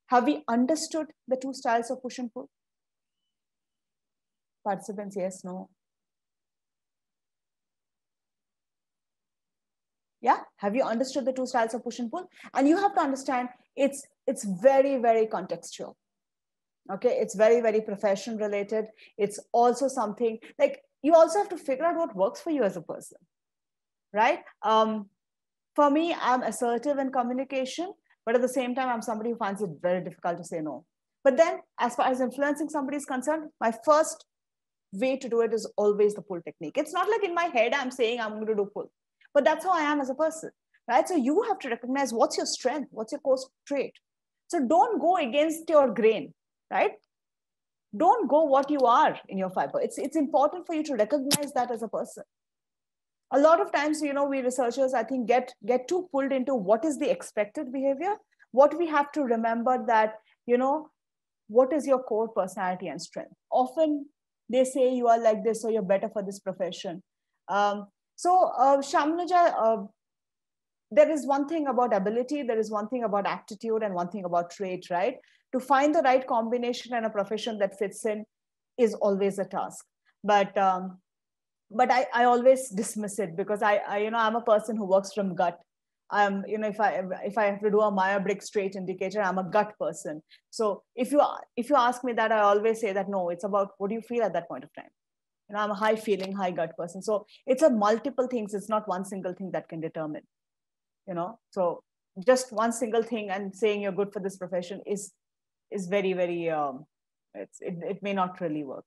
Have we understood the two styles of push and pull? Participants, yes, no? Yeah, have you understood the two styles of push and pull? And you have to understand it's very, very contextual. Okay, it's very, very profession related. It's also something like you also have to figure out what works for you as a person, right? For me, I'm assertive in communication, but at the same time, I'm somebody who finds it very difficult to say no. But then, as far as influencing somebody is concerned, my first way to do it is always the pull technique. It's not like in my head, I'm saying I'm going to do pull, but that's how I am as a person, right? So you have to recognize what's your strength, what's your core trait. So don't go against your grain, right? Don't go what you are in your fiber. It's important for you to recognize that as a person. A lot of times, you know, we researchers, I think, get too pulled into what is the expected behavior. What we have to remember that, you know, what is your core personality and strength? Often they say you are like this, so you're better for this profession. Shamnaja, there is one thing about ability, there is one thing about aptitude, and one thing about trait, right? To find the right combination and a profession that fits in is always a task. But I always dismiss it because I'm a person who works from gut. If I have to do a Myers-Briggs trait indicator, I'm a gut person. So if you ask me that, I always say that no, it's about what do you feel at that point of time. You know, I'm a high feeling, high gut person. So it's a multiple things. It's not one single thing that can determine. You know, so just one single thing and saying you're good for this profession is very, very it may not really work.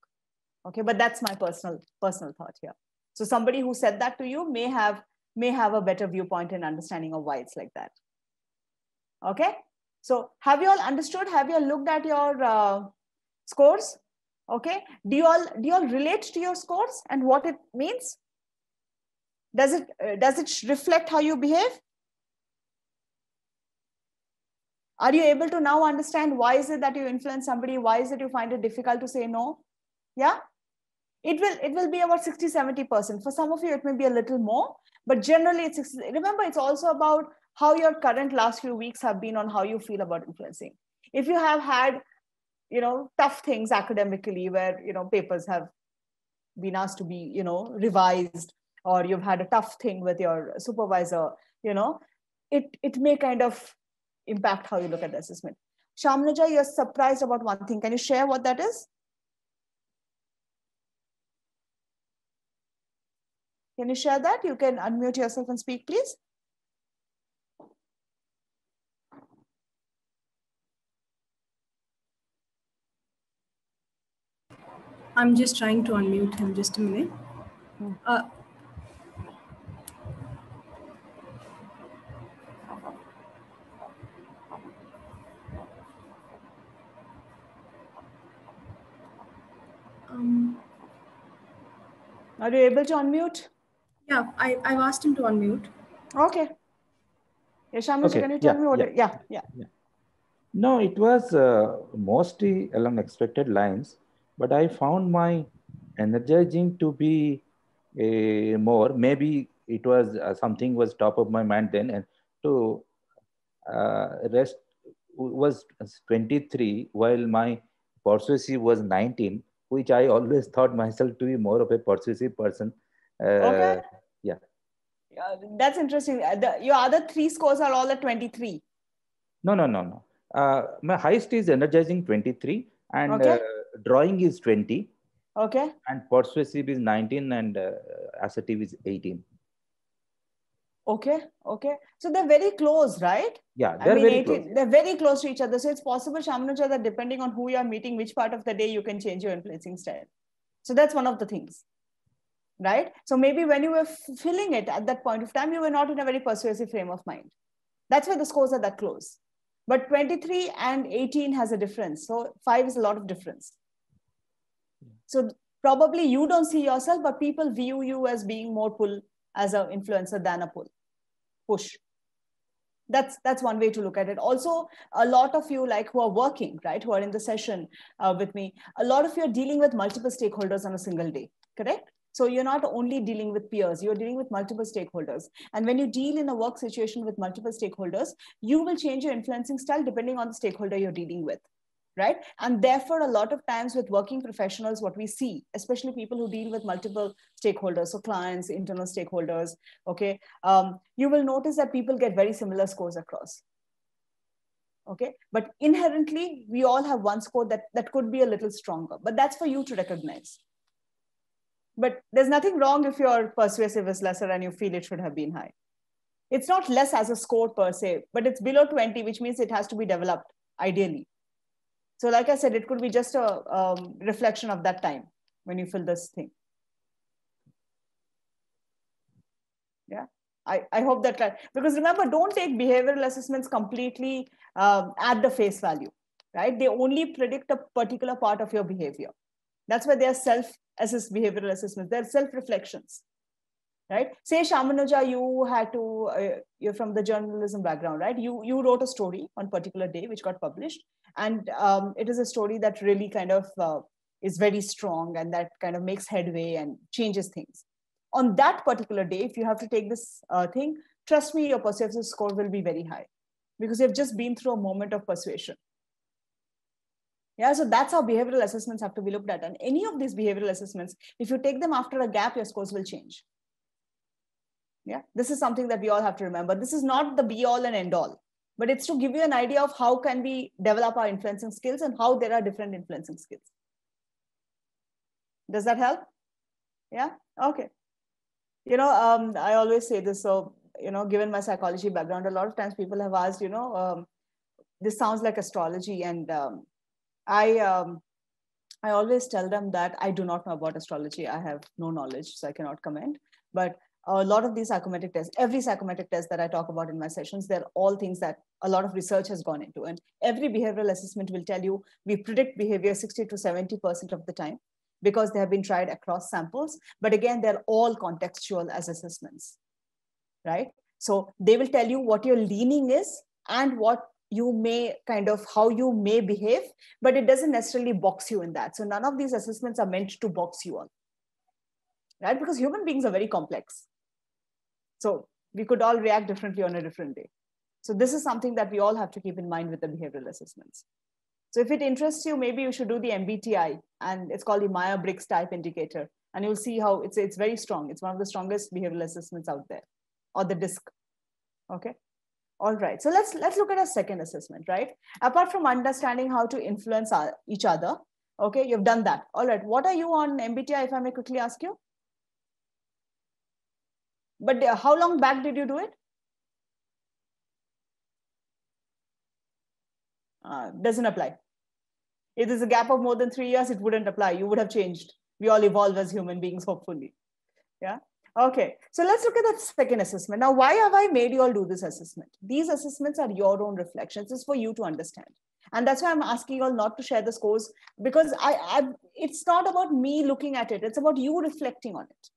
Okay, but that's my personal thought here. So somebody who said that to you may have a better viewpoint and understanding of why it's like that. Okay, so have you all understood? Have you all looked at your scores? Okay, do you all relate to your scores and what it means? Does it reflect how you behave? Are you able to now understand why is it that you influence somebody? Why is it you find it difficult to say no? Yeah, it will be about 60-70%. For some of you, it may be a little more, but generally it's 60. Remember, it's also about how your current last few weeks have been on how you feel about influencing. If you have had, you know, tough things academically where, you know, papers have been asked to be, you know, revised, or you've had a tough thing with your supervisor, you know, it may kind of impact how you look at the assessment. Shamnaja, you're surprised about one thing. Can you share what that is? Can you share that? You can unmute yourself and speak, please. I'm just trying to unmute him. Just a minute. Are you able to unmute? Yeah, I've asked him to unmute. Okay. Yeah, Shamnaja, okay. Can you tell me what? Yeah. No, it was mostly along expected lines, but I found my energizing to be more. Maybe it was something was top of my mind then, and to rest was 23, while my persuasive was 19, which I always thought myself to be more of a persuasive person. Okay. Yeah. That's interesting. Your other three scores are all at 23. No. My highest is energizing 23, and okay. Drawing is 20. Okay. And persuasive is 19, and assertive is 18. Okay. So they're very close, right? Yeah, they're very close. They're very close to each other. So it's possible, Shamnaja, that depending on who you're meeting, which part of the day, you can change your influencing style. So that's one of the things, right? So maybe when you were filling it at that point of time, you were not in a very persuasive frame of mind. That's why the scores are that close. But 23 and 18 has a difference. So 5 is a lot of difference. So probably you don't see yourself, but people view you as being more pull as an influencer than a push. That's one way to look at it. Also, a lot of you like who are working, right, who are in the session with me, a lot of you are dealing with multiple stakeholders on a single day, correct? So you're not only dealing with peers, you're dealing with multiple stakeholders. And when you deal in a work situation with multiple stakeholders, you will change your influencing style depending on the stakeholder you're dealing with, right? And therefore, a lot of times with working professionals, what we see, especially people who deal with multiple stakeholders, so clients, internal stakeholders, okay, you will notice that people get very similar scores across. Okay, but inherently, we all have one score that could be a little stronger, but that's for you to recognize. But there's nothing wrong if your persuasive is lesser and you feel it should have been high. It's not less as a score per se, but it's below 20, which means it has to be developed ideally. So like I said, it could be just a reflection of that time when you fill this thing. Yeah, I hope that, because remember, don't take behavioral assessments completely at the face value, right? They only predict a particular part of your behavior. That's why they're self-assessed behavioral assessments. They're self-reflections, right? Say, Shamanuja, you had to, you're from the journalism background, right? You wrote a story on a particular day, which got published. And it is a story that really kind of is very strong and that kind of makes headway and changes things. On that particular day, if you have to take this thing, trust me, your persuasive score will be very high because you've just been through a moment of persuasion. Yeah, so that's how behavioral assessments have to be looked at. And any of these behavioral assessments, if you take them after a gap, your scores will change. Yeah, this is something that we all have to remember. This is not the be all and end all, but it's to give you an idea of how can we develop our influencing skills and how there are different influencing skills. Does that help? Yeah, okay. You know, I always say this. So, you know, given my psychology background, a lot of times people have asked, you know, this sounds like astrology. And I always tell them that I do not know about astrology. I have no knowledge, so I cannot comment. But a lot of these psychometric tests, every psychometric test that I talk about in my sessions, they're all things that a lot of research has gone into. And every behavioral assessment will tell you we predict behavior 60 to 70% of the time, because they have been tried across samples. But again, they're all contextual as assessments, right? So they will tell you what your leaning is and what you may kind of, how you may behave, but it doesn't necessarily box you in that. So none of these assessments are meant to box you all, right? Because human beings are very complex. So we could all react differently on a different day. So this is something that we all have to keep in mind with the behavioral assessments. So if it interests you, maybe you should do the MBTI, and it's called the Myers-Briggs Type Indicator. And you'll see how it's very strong. It's one of the strongest behavioral assessments out there, or the DISC. Okay. All right. So let's look at a second assessment, right? Apart from understanding how to influence each other, okay, you've done that. All right. What are you on MBTI, if I may quickly ask you? But how long back did you do it? Doesn't apply. If there's a gap of more than 3 years, it wouldn't apply. You would have changed. We all evolve as human beings, hopefully. Yeah. Okay. So let's look at that second assessment. Now, why have I made you all do this assessment? These assessments are your own reflections. It's for you to understand. And that's why I'm asking you all not to share the scores, because it's not about me looking at it. It's about you reflecting on it.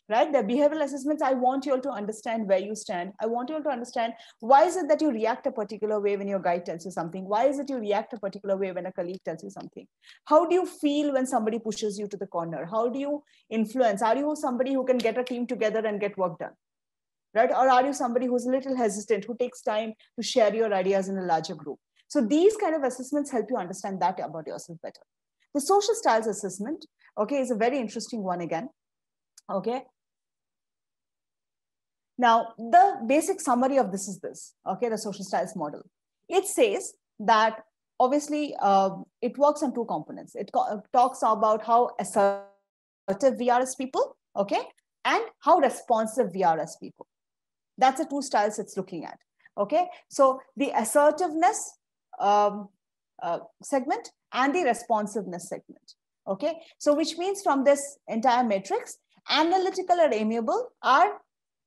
Right? The behavioral assessments, I want you all to understand where you stand. I want you all to understand why is it that you react a particular way when your guide tells you something? Why is it you react a particular way when a colleague tells you something? How do you feel when somebody pushes you to the corner? How do you influence? Are you somebody who can get a team together and get work done? Right? Or are you somebody who's a little hesitant, who takes time to share your ideas in a larger group? So these kind of assessments help you understand that about yourself better. The social styles assessment, okay, is a very interesting one again. Okay. Now, the basic summary of this is this, okay, the social styles model. It says that obviously it works on two components. It talks about how assertive we are as people, okay, and how responsive we are as people. That's the two styles it's looking at, okay. So the assertiveness segment and the responsiveness segment, okay. So which means from this entire matrix, analytical or amiable are,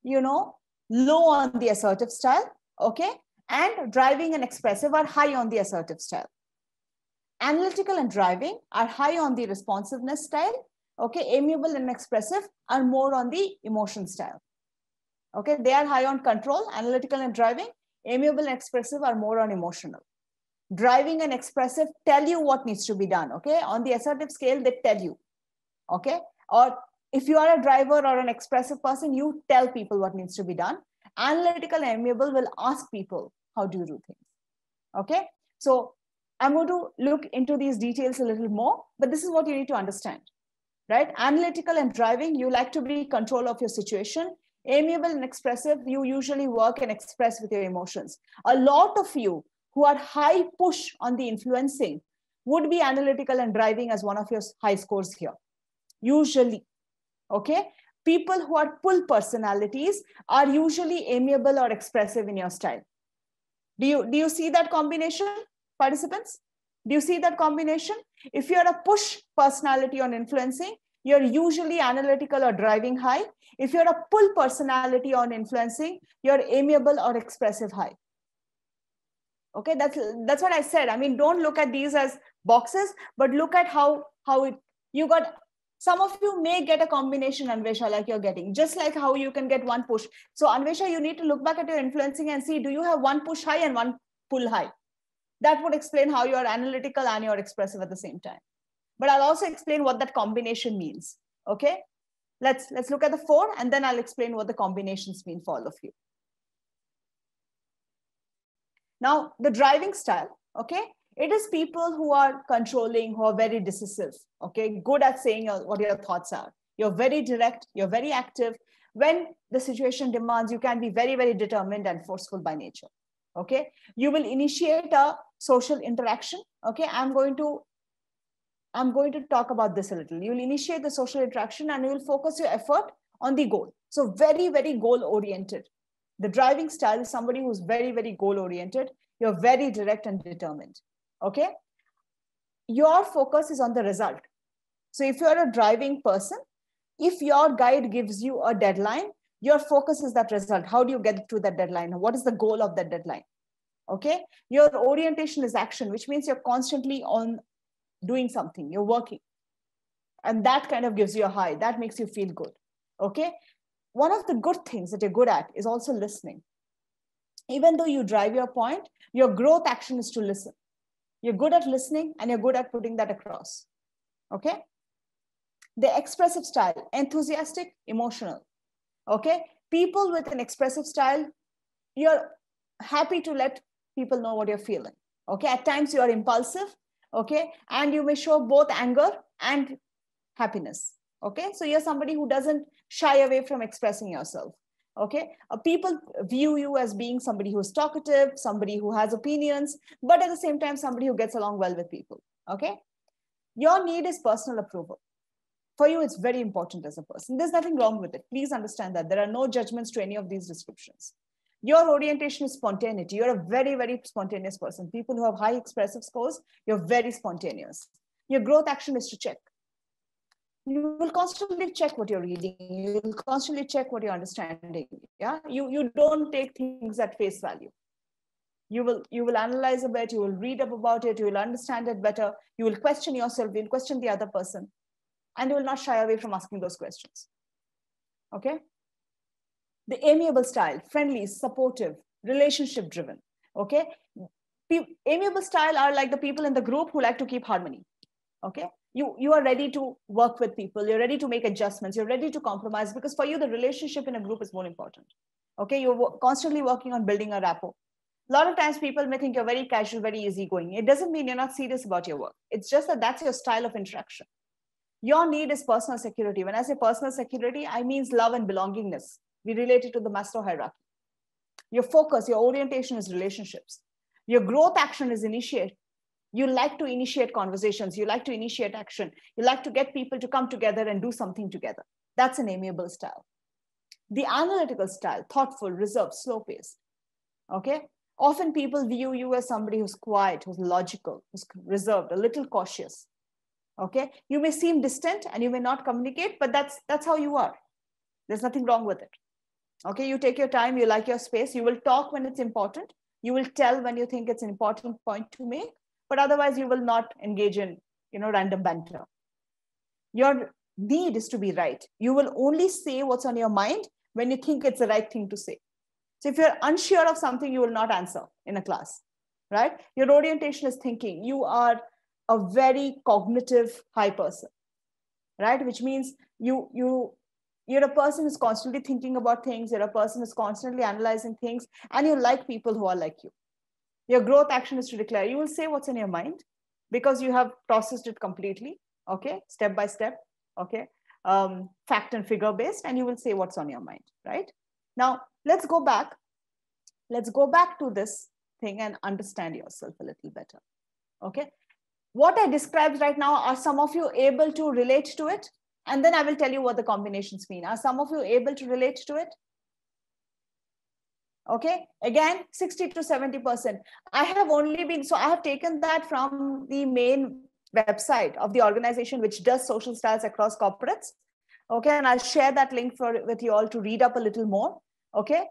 you know, low on the assertive style, okay, and driving and expressive are high on the assertive style. Analytical and driving are high on the responsiveness style, okay. Amiable and expressive are more on the emotion style, okay. They are high on control, analytical and driving. Amiable and expressive are more on emotional. Driving and expressive tell you what needs to be done, okay. On the assertive scale, they tell you, okay, or If you are a driver or an expressive person, you tell people what needs to be done. Analytical and amiable will ask people, how do you do things? Okay, so I'm going to look into these details a little more, but this is what you need to understand, right? Analytical and driving, you like to be in control of your situation. Amiable and expressive, you usually work and express with your emotions. A lot of you who are high push on the influencing would be analytical and driving as one of your high scores here, usually. Okay, people who are pull personalities are usually amiable or expressive in your style. Do you see that combination, participants? Do you see that combination? If you're a push personality on influencing, you're usually analytical or driving high. If you're a pull personality on influencing, you're amiable or expressive high. Okay, that's what I said. I mean, don't look at these as boxes, but look at how you got. Some of you may get a combination, Anvesha, like you're getting, just like how you can get one push. So Anvesha, you need to look back at your influencing and see, do you have one push high and one pull high? That would explain how you're analytical and you're expressive at the same time. But I'll also explain what that combination means. Okay, let's look at the 4, and then I'll explain what the combinations mean for all of you. Now, the driving style, okay, it is people who are controlling, who are very decisive, okay, good at saying what your thoughts are. You're very direct, you're very active. When the situation demands, you can be very, very determined and forceful by nature, okay? You will initiate a social interaction, okay? I'm going to talk about this a little. You'll initiate the social interaction and you will focus your effort on the goal. So very, very goal-oriented. The driving style is somebody who's very, very goal-oriented. You're very direct and determined. Okay, your focus is on the result. So if you're a driving person, if your guide gives you a deadline, your focus is that result. How do you get to that deadline? What is the goal of that deadline? Okay, your orientation is action, which means you're constantly on doing something, you're working. And that kind of gives you a high, that makes you feel good. Okay, one of the good things that you're good at is also listening. Even though you drive your point, your growth action is to listen. You're good at listening and you're good at putting that across. Okay. The expressive style, enthusiastic, emotional. Okay. People with an expressive style, you're happy to let people know what you're feeling. Okay. At times you are impulsive. Okay. And you may show both anger and happiness. Okay. So you're somebody who doesn't shy away from expressing yourself. Okay, people view you as being somebody who's talkative, somebody who has opinions, but at the same time, somebody who gets along well with people. Okay, your need is personal approval. For you, it's very important as a person. There's nothing wrong with it. Please understand that there are no judgments to any of these descriptions. Your orientation is spontaneity. You're a very, very spontaneous person. People who have high expressive scores, you're very spontaneous. Your growth action is to check. You will constantly check what you're reading. You will constantly check what you're understanding. Yeah, you don't take things at face value. You will analyze a bit. You will read up about it. You will understand it better. You will question yourself. You'll question the other person, and you will not shy away from asking those questions. Okay. The amiable style, friendly, supportive, relationship driven. Okay. Amiable style are like the people in the group who like to keep harmony. Okay. You are ready to work with people. You're ready to make adjustments. You're ready to compromise, because for you, the relationship in a group is more important. Okay, you're constantly working on building a rapport. A lot of times people may think you're very casual, very easygoing. It doesn't mean you're not serious about your work. It's just that that's your style of interaction. Your need is personal security. When I say personal security, I mean love and belongingness. We relate it to the Maslow hierarchy. Your focus, your orientation is relationships. Your growth action is initiate. You like to initiate conversations. You like to initiate action. You like to get people to come together and do something together. That's an amiable style. The analytical style, thoughtful, reserved, slow paced. Okay. Often people view you as somebody who's quiet, who's logical, who's reserved, a little cautious. Okay. You may seem distant and you may not communicate, but that's how you are. There's nothing wrong with it. Okay. You take your time. You like your space. You will talk when it's important. You will tell when you think it's an important point to make. But otherwise, you will not engage in, random banter. Your need is to be right. You will only say what's on your mind when you think it's the right thing to say. So if you're unsure of something, you will not answer in a class, right? Your orientation is thinking. You are a very cognitive high person, right? Which means You're a person who's constantly thinking about things. You're a person who's constantly analyzing things, and you like people who are like you. Your growth action is to declare. You will say what's in your mind because you have processed it completely, okay, step by step, okay, fact and figure based, and you will say what's on your mind, right? Now, let's go back. Let's go back to this thing and understand yourself a little better, okay? What I described right now, are some of you able to relate to it? And then I will tell you what the combinations mean. Are some of you able to relate to it? Okay, again, 60 to 70%. I have taken that from the main website of the organization which does social styles across corporates. Okay, and I'll share that link with you all to read up a little more. Okay,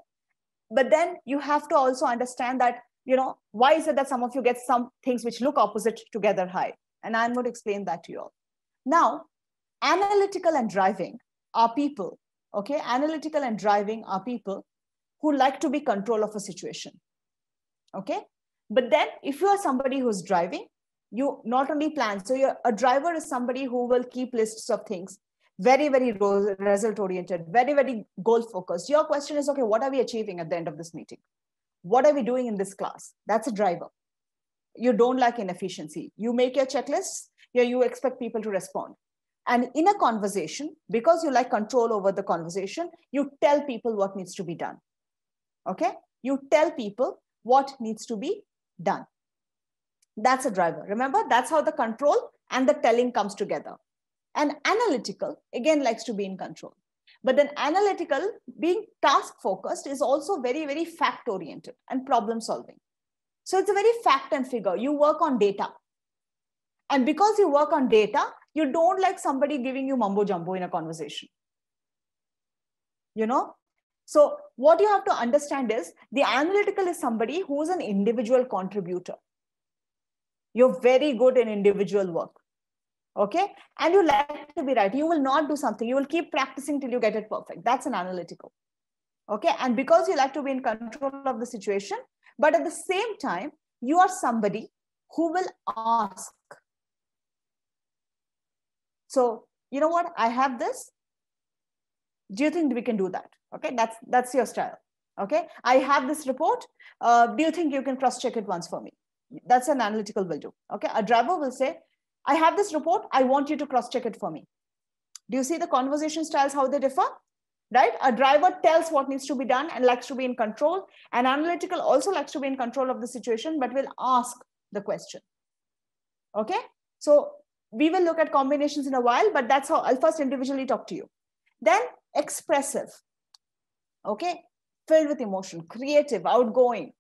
but then you have to also understand that, why is it that some of you get some things which look opposite together high? And I'm going to explain that to you all. Now, analytical and driving are people, okay? Analytical and driving are people who like to be control of a situation, okay? But then if you are somebody who's driving, you not only plan, so a driver is somebody who will keep lists of things, very, very result oriented, very, very goal focused. Your question is, okay, what are we achieving at the end of this meeting? What are we doing in this class? That's a driver. You don't like inefficiency. You make your checklists, you expect people to respond. And in a conversation, because you like control over the conversation, you tell people what needs to be done. Okay? You tell people what needs to be done. That's a driver. Remember, that's how the control and the telling comes together. And analytical, again, likes to be in control. But then analytical, being task-focused, is also very, very fact-oriented and problem-solving. So it's a very fact and figure. You work on data. And because you work on data, you don't like somebody giving you mumbo-jumbo in a conversation. So what you have to understand is the analytical is somebody who's an individual contributor. You're very good in individual work. Okay? And you like to be right. You will not do something. You will keep practicing till you get it perfect. That's an analytical. Okay? And because you like to be in control of the situation, but at the same time, you are somebody who will ask. So, you know what? I have this. Do you think we can do that? Okay, that's your style. Okay, I have this report. Do you think you can cross-check it once for me? That's an analytical will do. Okay, a driver will say, I have this report. I want you to cross-check it for me. Do you see the conversation styles, how they differ? Right? A driver tells what needs to be done and likes to be in control. And analytical also likes to be in control of the situation, but will ask the question. Okay, so we will look at combinations in a while, but that's how I'll first individually talk to you. Then expressive, okay, filled with emotion, creative, outgoing,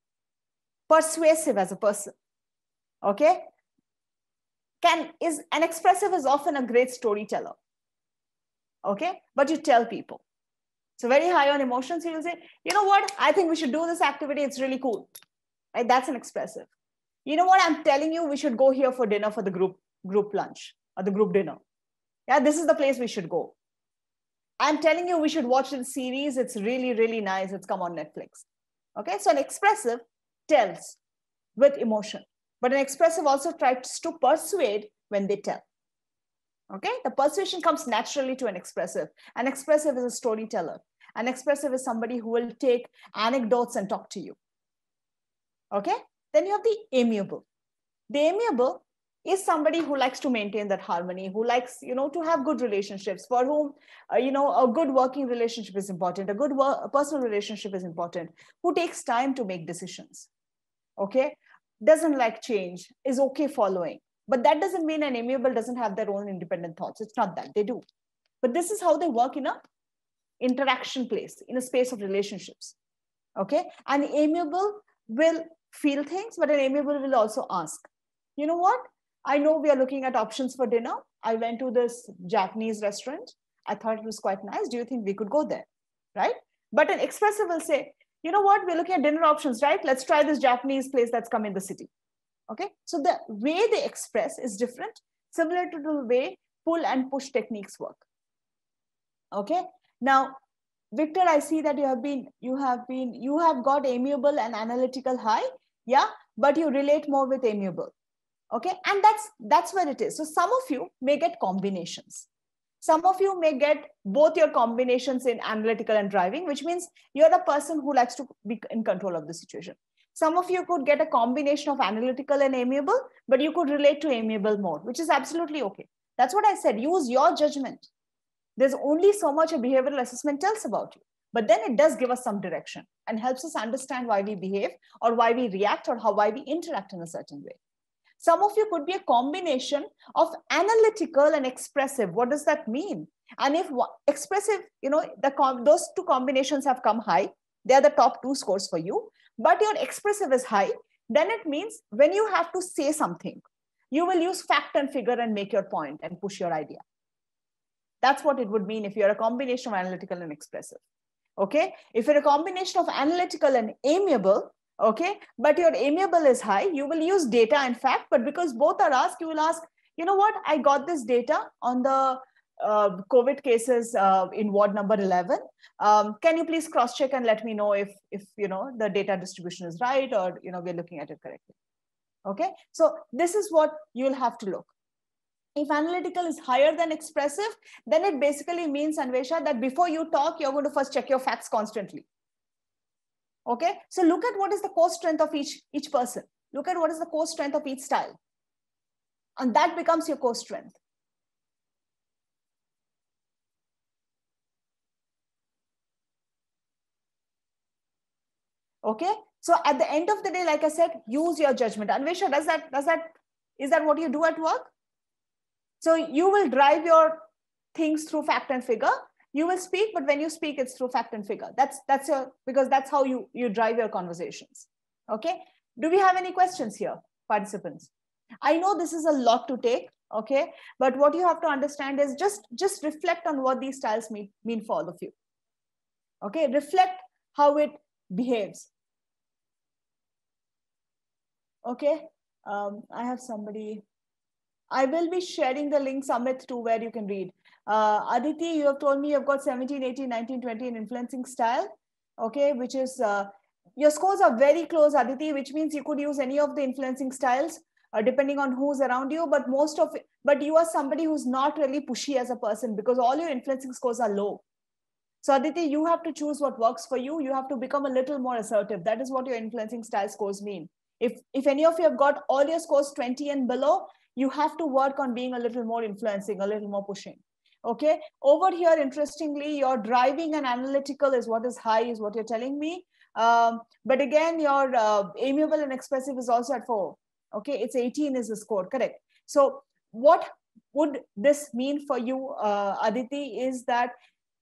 persuasive as a person, okay. An expressive is often a great storyteller, okay, but you tell people. So very high on emotions, you will say, you know what, I think we should do this activity, it's really cool, right? That's an expressive. You know what, I'm telling you, we should go here for dinner for the group lunch or the group dinner. Yeah, this is the place we should go. I'm telling you, we should watch this series. It's really, really nice. It's come on Netflix. Okay, so an expressive tells with emotion, but an expressive also tries to persuade when they tell. Okay, the persuasion comes naturally to an expressive. An expressive is a storyteller. An expressive is somebody who will take anecdotes and talk to you. Okay, then you have the amiable. The amiable is somebody who likes to maintain that harmony, who likes, to have good relationships, for whom, a good working relationship is important, a good personal relationship is important, who takes time to make decisions, okay? Doesn't like change, is okay following. But that doesn't mean an amiable doesn't have their own independent thoughts. It's not that, they do. But this is how they work in a interaction place, in a space of relationships, okay? An amiable will feel things, but an amiable will also ask, you know what? I know we are looking at options for dinner. I went to this Japanese restaurant. I thought it was quite nice. Do you think we could go there? Right? But an expressive will say, you know what? We're looking at dinner options, right? Let's try this Japanese place that's come in the city. Okay. So the way they express is different, similar to the way pull and push techniques work. Okay. Now, Victor, I see that you have got amiable and analytical high. Yeah. But you relate more with amiable. Okay, and that's where it is. So some of you may get combinations. Some of you may get both your combinations in analytical and driving, which means you're a person who likes to be in control of the situation. Some of you could get a combination of analytical and amiable, but you could relate to amiable more, which is absolutely okay. That's what I said. Use your judgment. There's only so much a behavioral assessment tells about you, but then it does give us some direction and helps us understand why we behave or why we react or why we interact in a certain way. Some of you could be a combination of analytical and expressive. What does that mean? And if expressive, those two combinations have come high, they're the top 2 scores for you, but your expressive is high, then it means when you have to say something, you will use fact and figure and make your point and push your idea. That's what it would mean if you're a combination of analytical and expressive. Okay. If you're a combination of analytical and amiable, okay, but your amiable is high, you will use data and fact, but because both are asked, you will ask, you know what, I got this data on the COVID cases in ward number 11. Can you please cross-check and let me know if the data distribution is right or we're looking at it correctly. Okay, so this is what you'll have to look. If analytical is higher than expressive, then it basically means, Anvesha, that before you talk, you're going to first check your facts constantly. Okay, so look at what is the core strength of each person. Look at what is the core strength of each style. And that becomes your core strength. Okay, so at the end of the day, like I said, use your judgment. Anvesha, is that what you do at work? So you will drive your things through fact and figure. You will speak, but when you speak, it's through fact and figure. Because that's how you drive your conversations. Okay. Do we have any questions here, participants? I know this is a lot to take. Okay. But what you have to understand is just reflect on what these styles mean for all of you. Okay. Reflect how it behaves. Okay. I have somebody. I will be sharing the link, Amit, to where you can read. Aditi, you have told me you've got 17, 18, 19, 20 in influencing style. Okay, which is, your scores are very close, Aditi, which means you could use any of the influencing styles, depending on who's around you, but you are somebody who's not really pushy as a person because all your influencing scores are low. So Aditi, you have to choose what works for you. You have to become a little more assertive. That is what your influencing style scores mean. If any of you have got all your scores 20 and below, you have to work on being a little more influencing, a little more pushing. Okay. Over here, interestingly, your driving and analytical is what is high, is what you're telling me. But again, your amiable and expressive is also at 4. Okay. It's 18 is the score. Correct. So what would this mean for you, Aditi, is that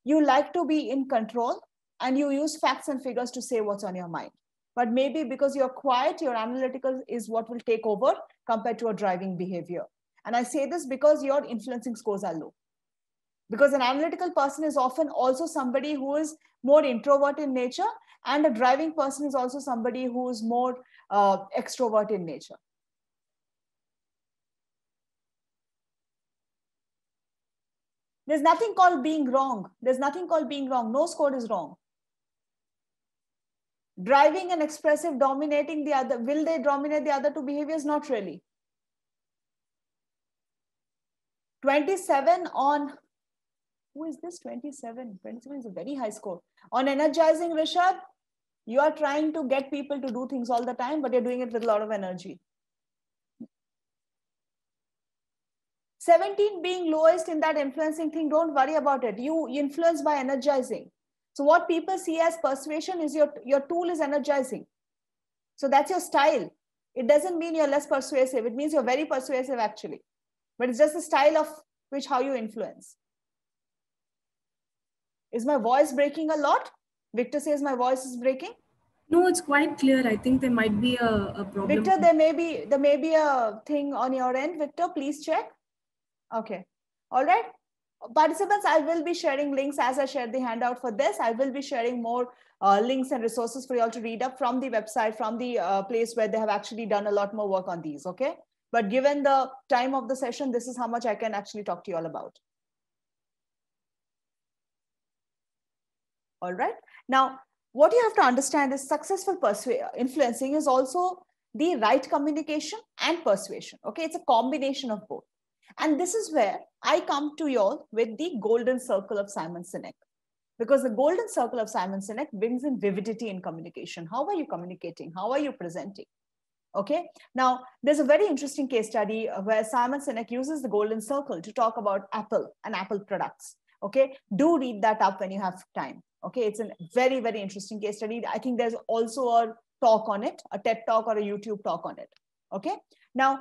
you like to be in control and you use facts and figures to say what's on your mind. But maybe because you're quiet, your analytical is what will take over compared to a driving behavior. And I say this because your influencing scores are low. Because an analytical person is often also somebody who is more introvert in nature, and a driving person is also somebody who is more extrovert in nature. There's nothing called being wrong. There's nothing called being wrong. No score is wrong. Driving and expressive dominating the other, will they dominate the other two behaviors? Not really. 27 on, who is this 27? 27 is a very high score. On energizing, Rishad, you are trying to get people to do things all the time, but you're doing it with a lot of energy. 17 being lowest in that influencing thing, don't worry about it. You influence by energizing. So what people see as persuasion is your tool is energizing. So that's your style. It doesn't mean you're less persuasive. It means you're very persuasive actually. But it's just the style of how you influence. Is my voice breaking a lot? Victor says my voice is breaking. No, it's quite clear. I think there might be a problem. Victor, there may be a thing on your end. Victor, please check. Okay. All right. Participants, I will be sharing links as I shared the handout for this. I will be sharing more links and resources for you all to read up from the website, from the place where they have actually done a lot more work on these. Okay. But given the time of the session, this is how much I can actually talk to you all about. All right. Now, what you have to understand is successful influencing is also the right communication and persuasion. Okay. It's a combination of both. And this is where I come to you all with the golden circle of Simon Sinek. Because the golden circle of Simon Sinek brings in vividity in communication. How are you communicating? How are you presenting? Okay. Now, there's a very interesting case study where Simon Sinek uses the golden circle to talk about Apple and Apple products. Okay. Do read that up when you have time. Okay. It's a very, very interesting case study. I think there's also a talk on it, a TED talk or a YouTube talk on it. Okay. Now,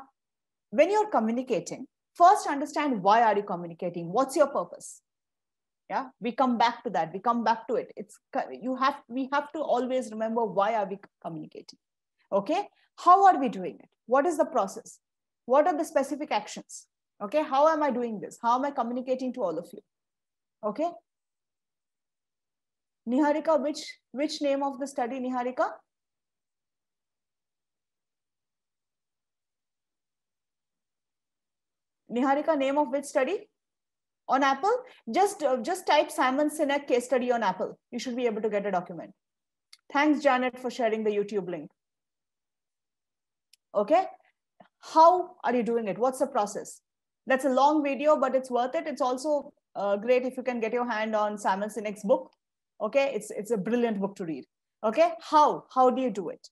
when you're communicating, first understand why are you communicating? What's your purpose? Yeah, we come back to that. We come back to it. We have to always remember why are we communicating. Okay, how are we doing it? What is the process? What are the specific actions? Okay, how am I doing this? How am I communicating to all of you? Okay, Niharika, which name of the study, Niharika? Niharika, name of which study? On Apple? Just type Simon Sinek case study on Apple. You should be able to get a document. Thanks, Janet, for sharing the YouTube link. Okay, how are you doing it? What's the process? That's a long video, but it's worth it. It's also great if you can get your hand on Simon Sinek's book. Okay, it's a brilliant book to read. Okay, how do you do it?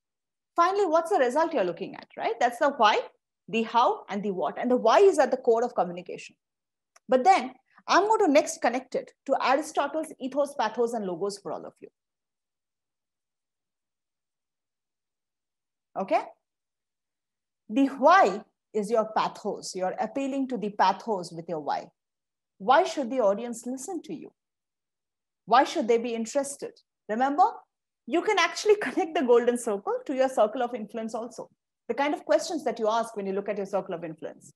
Finally, what's the result you're looking at, right? That's the why, the how, and the what. And the why is at the core of communication. But then I'm going to next connect it to Aristotle's ethos, pathos, and logos for all of you. Okay. The why is your pathos. You're appealing to the pathos with your why. Why should the audience listen to you? Why should they be interested? Remember, you can actually connect the golden circle to your circle of influence also. The kind of questions that you ask when you look at your circle of influence.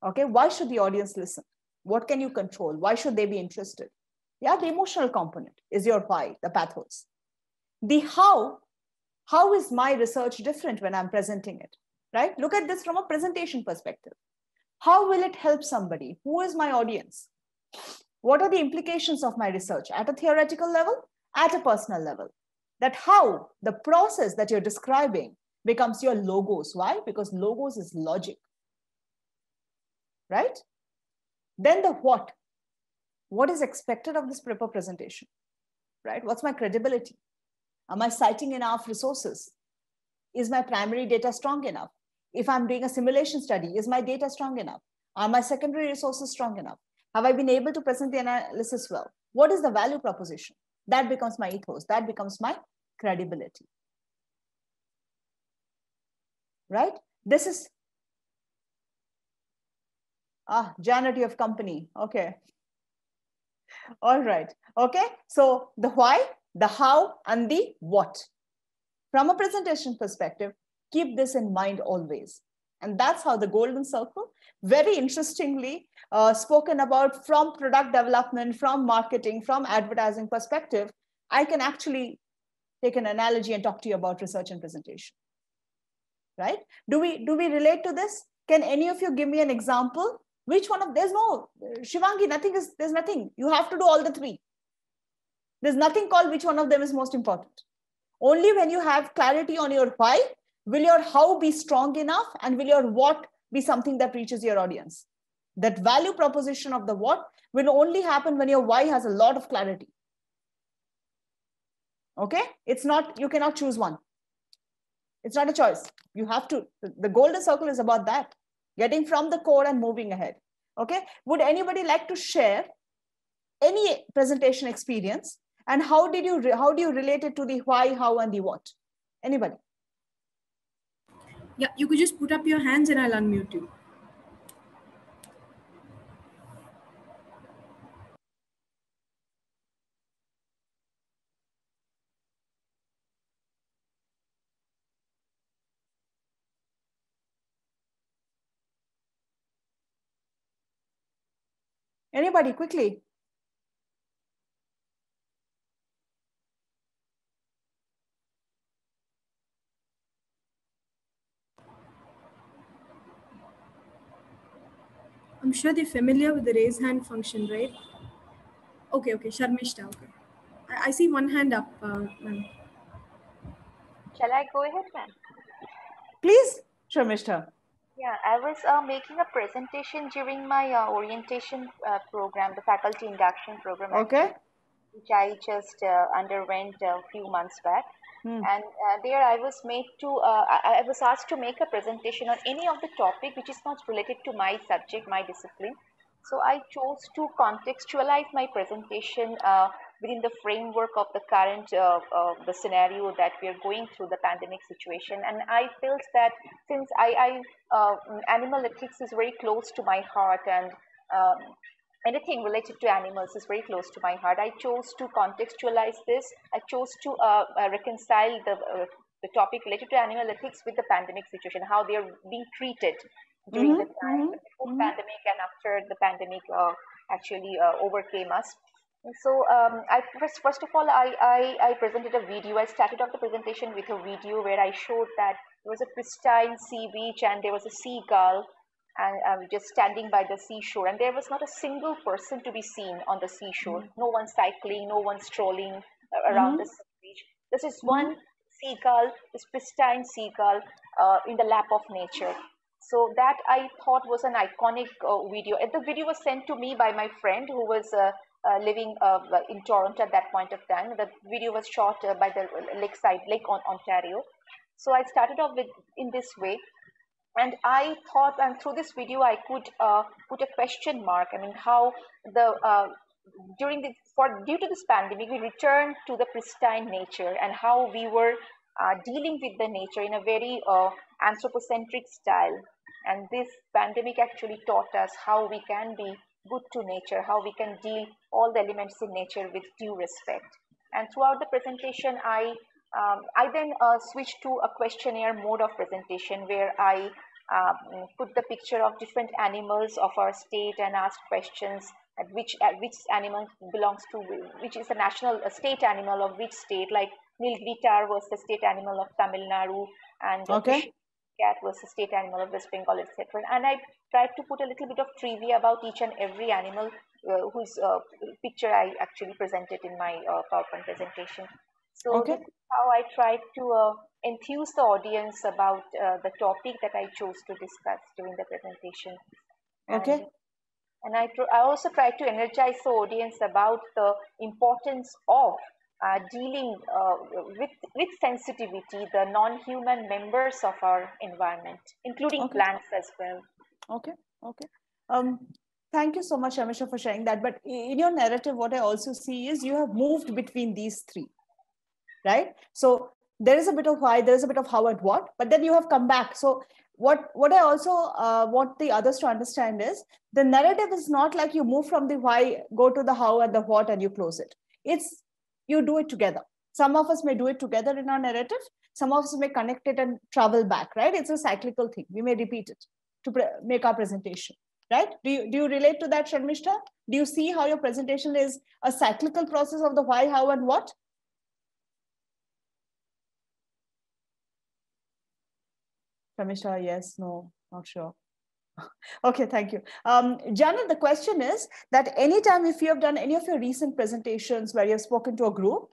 Okay, why should the audience listen? What can you control? Why should they be interested? Yeah, the emotional component is your why, the pathos. The how is my research different when I'm presenting it, right? Look at this from a presentation perspective. How will it help somebody? Who is my audience? What are the implications of my research at a theoretical level, at a personal level? That how, the process that you're describing becomes your logos. Why? Because logos is logic, right? Then the what. What is expected of this paper presentation, right? What's my credibility? Am I citing enough resources? Is my primary data strong enough? If I'm doing a simulation study, is my data strong enough? Are my secondary resources strong enough? Have I been able to present the analysis well? What is the value proposition? That becomes my ethos. That becomes my credibility, right? This is, Janet, you have company. Okay. All right. Okay. So the why, the how, and the what. From a presentation perspective, keep this in mind always. And that's how the golden circle, very interestingly spoken about from product development, from marketing, from advertising perspective, I can actually take an analogy and talk to you about research and presentation, right? Do we relate to this? Can any of you give me an example? Which one of, there's no, Shivangi, there's nothing. You have to do all the three. There's nothing called which one of them is most important. Only when you have clarity on your why, will your how be strong enough, and will your what be something that reaches your audience? That value proposition of the what will only happen when your why has a lot of clarity. Okay? It's not, you cannot choose one. It's not a choice. You have to, the golden circle is about that. Getting from the core and moving ahead. Okay? Would anybody like to share any presentation experience? And how do you relate it to the why, how, and the what? Anybody? Yeah, you could just put up your hands and I'll unmute you. Anybody, quickly. I'm sure they're familiar with the raise hand function, right? Okay, Sharmishta, okay. I see one hand up, ma'am. Shall I go ahead, ma'am? Please, Sharmishta. Yeah, I was making a presentation during my orientation program, the faculty induction program, Okay. which I just underwent a few months back. And there I was made to, I was asked to make a presentation on any of the topic which is not related to my subject, my discipline. So I chose to contextualize my presentation within the framework of the current the scenario that we are going through, the pandemic situation. And I felt that since animal ethics is very close to my heart, and um, anything related to animals is very close to my heart, I chose to contextualize this. I chose to reconcile the topic related to animal ethics with the pandemic situation, how they are being treated during the time before pandemic and after the pandemic actually overcame us. And so first of all, I presented a video. I started off the presentation with a video where I showed that there was a pristine sea beach and there was a seagull and just standing by the seashore, and there was not a single person to be seen on the seashore. No one cycling, no one strolling around the sea beach. This is one seagull, this pristine seagull in the lap of nature. So that I thought was an iconic video. And the video was sent to me by my friend who was living in Toronto at that point of time. The video was shot by the Lake Ontario. So I started off with in this way, and I thought, and through this video, I could put a question mark. I mean, how the due to this pandemic, we returned to the pristine nature, and how we were dealing with the nature in a very anthropocentric style. And this pandemic actually taught us how we can be good to nature, how we can deal all the elements in nature with due respect. And throughout the presentation, I then switched to a questionnaire mode of presentation where I put the picture of different animals of our state and asked questions at which animal belongs to, which is a national a state animal of which state, like Nilgiri tar was the state animal of Tamil Nadu, and cat was the state animal of West Bengal, etc. And I tried to put a little bit of trivia about each and every animal whose picture I actually presented in my PowerPoint presentation. So this is how I tried to enthuse the audience about the topic that I chose to discuss during the presentation. And I also tried to energize the audience about the importance of dealing with sensitivity, the non-human members of our environment, including plants as well. Thank you so much, Amisha, for sharing that. But in your narrative, what I also see is you have moved between these three, right? So there is a bit of why, there is a bit of how and what, but then you have come back. So what I also want the others to understand is the narrative is not like you move from the why, go to the how and the what, and you close it. It's you do it together. Some of us may do it together in our narrative. Some of us may connect it and travel back, right? It's a cyclical thing. We may repeat it to make our presentation, right? Do you relate to that, Sharmishta? Do you see how your presentation is a cyclical process of the why, how, and what? Sharmishta, yes, no, not sure. Okay, thank you. Janet, the question is that anytime if you have done any of your recent presentations where you have spoken to a group,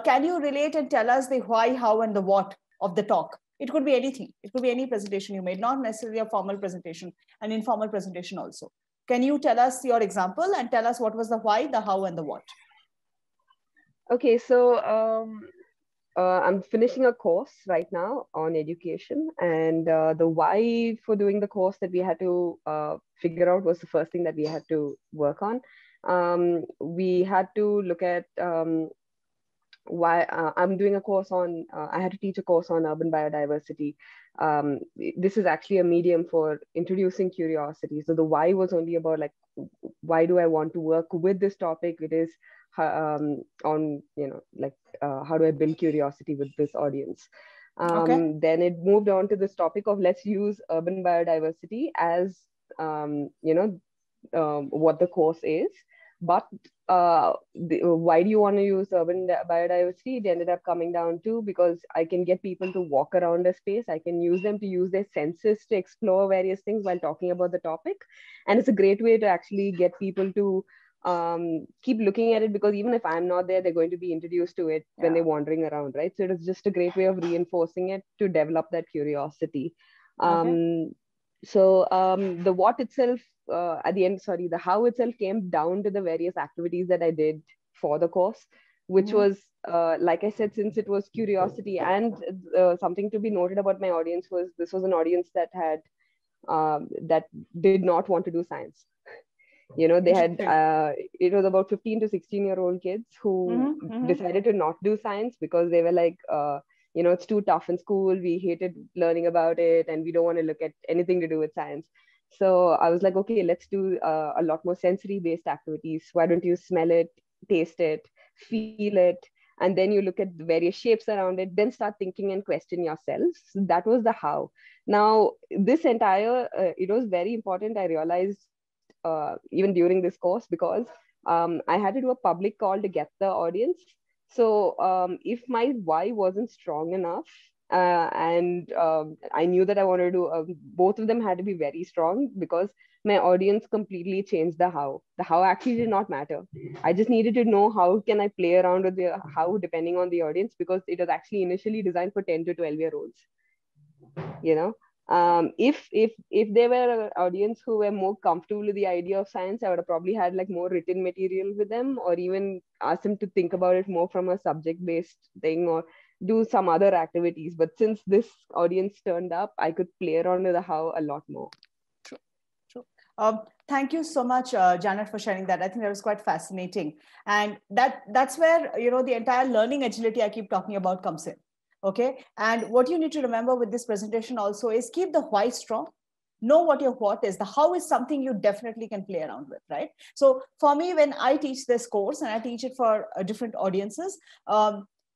can you relate and tell us the why, how, and the what of the talk? It could be anything. It could be any presentation you made, not necessarily a formal presentation, an informal presentation also. Can you tell us your example and tell us what was the why, the how, and the what? Okay, so I'm finishing a course right now on education, and the why for doing the course that we had to figure out was the first thing that we had to work on. We had to look at why I'm doing a course on, I had to teach a course on urban biodiversity. This is actually a medium for introducing curiosity. So the why was only about like, why do I want to work with this topic? It is on, you know, like how do I build curiosity with this audience? Then it moved on to this topic of let's use urban biodiversity as, you know, what the course is. But why do you want to use urban biodiversity? It ended up coming down to because I can get people to walk around a space. I can use them to use their senses to explore various things while talking about the topic. And it's a great way to actually get people to keep looking at it, because even if I'm not there, they're going to be introduced to it when they're wandering around, right? So it's just a great way of reinforcing it to develop that curiosity. So the what itself at the end, sorry, the how itself came down to the various activities that I did for the course, which was, like I said, since it was curiosity, and something to be noted about my audience was this was an audience that had that did not want to do science. You know, they had it was about 15 to 16-year-old kids who decided to not do science because they were like, you know, it's too tough in school, we hated learning about it, and we don't want to look at anything to do with science. So I was like, okay, let's do a lot more sensory based activities. Why don't you smell it, taste it, feel it, and then you look at the various shapes around it, then start thinking and question yourselves. So that was the how. Now this entire it was very important, I realized even during this course, because I had to do a public call to get the audience. So if my why wasn't strong enough, and I knew that I wanted to do, both of them had to be very strong, because my audience completely changed the how. The how actually did not matter. I just needed to know how can I play around with the how depending on the audience, because it was actually initially designed for 10 to 12-year-olds. You know, if they were an audience who were more comfortable with the idea of science, I would have probably had like more written material with them, or even asked them to think about it more from a subject based thing, or do some other activities. But since this audience turned up, I could play around with the how a lot more. True. Thank you so much, Janet, for sharing that. I think that was quite fascinating, and that's where, you know, the entire learning agility I keep talking about comes in. Okay. And what you need to remember with this presentation also is keep the why strong. Know what your what is. The how is something you definitely can play around with, right? So for me, when I teach this course and I teach it for different audiences,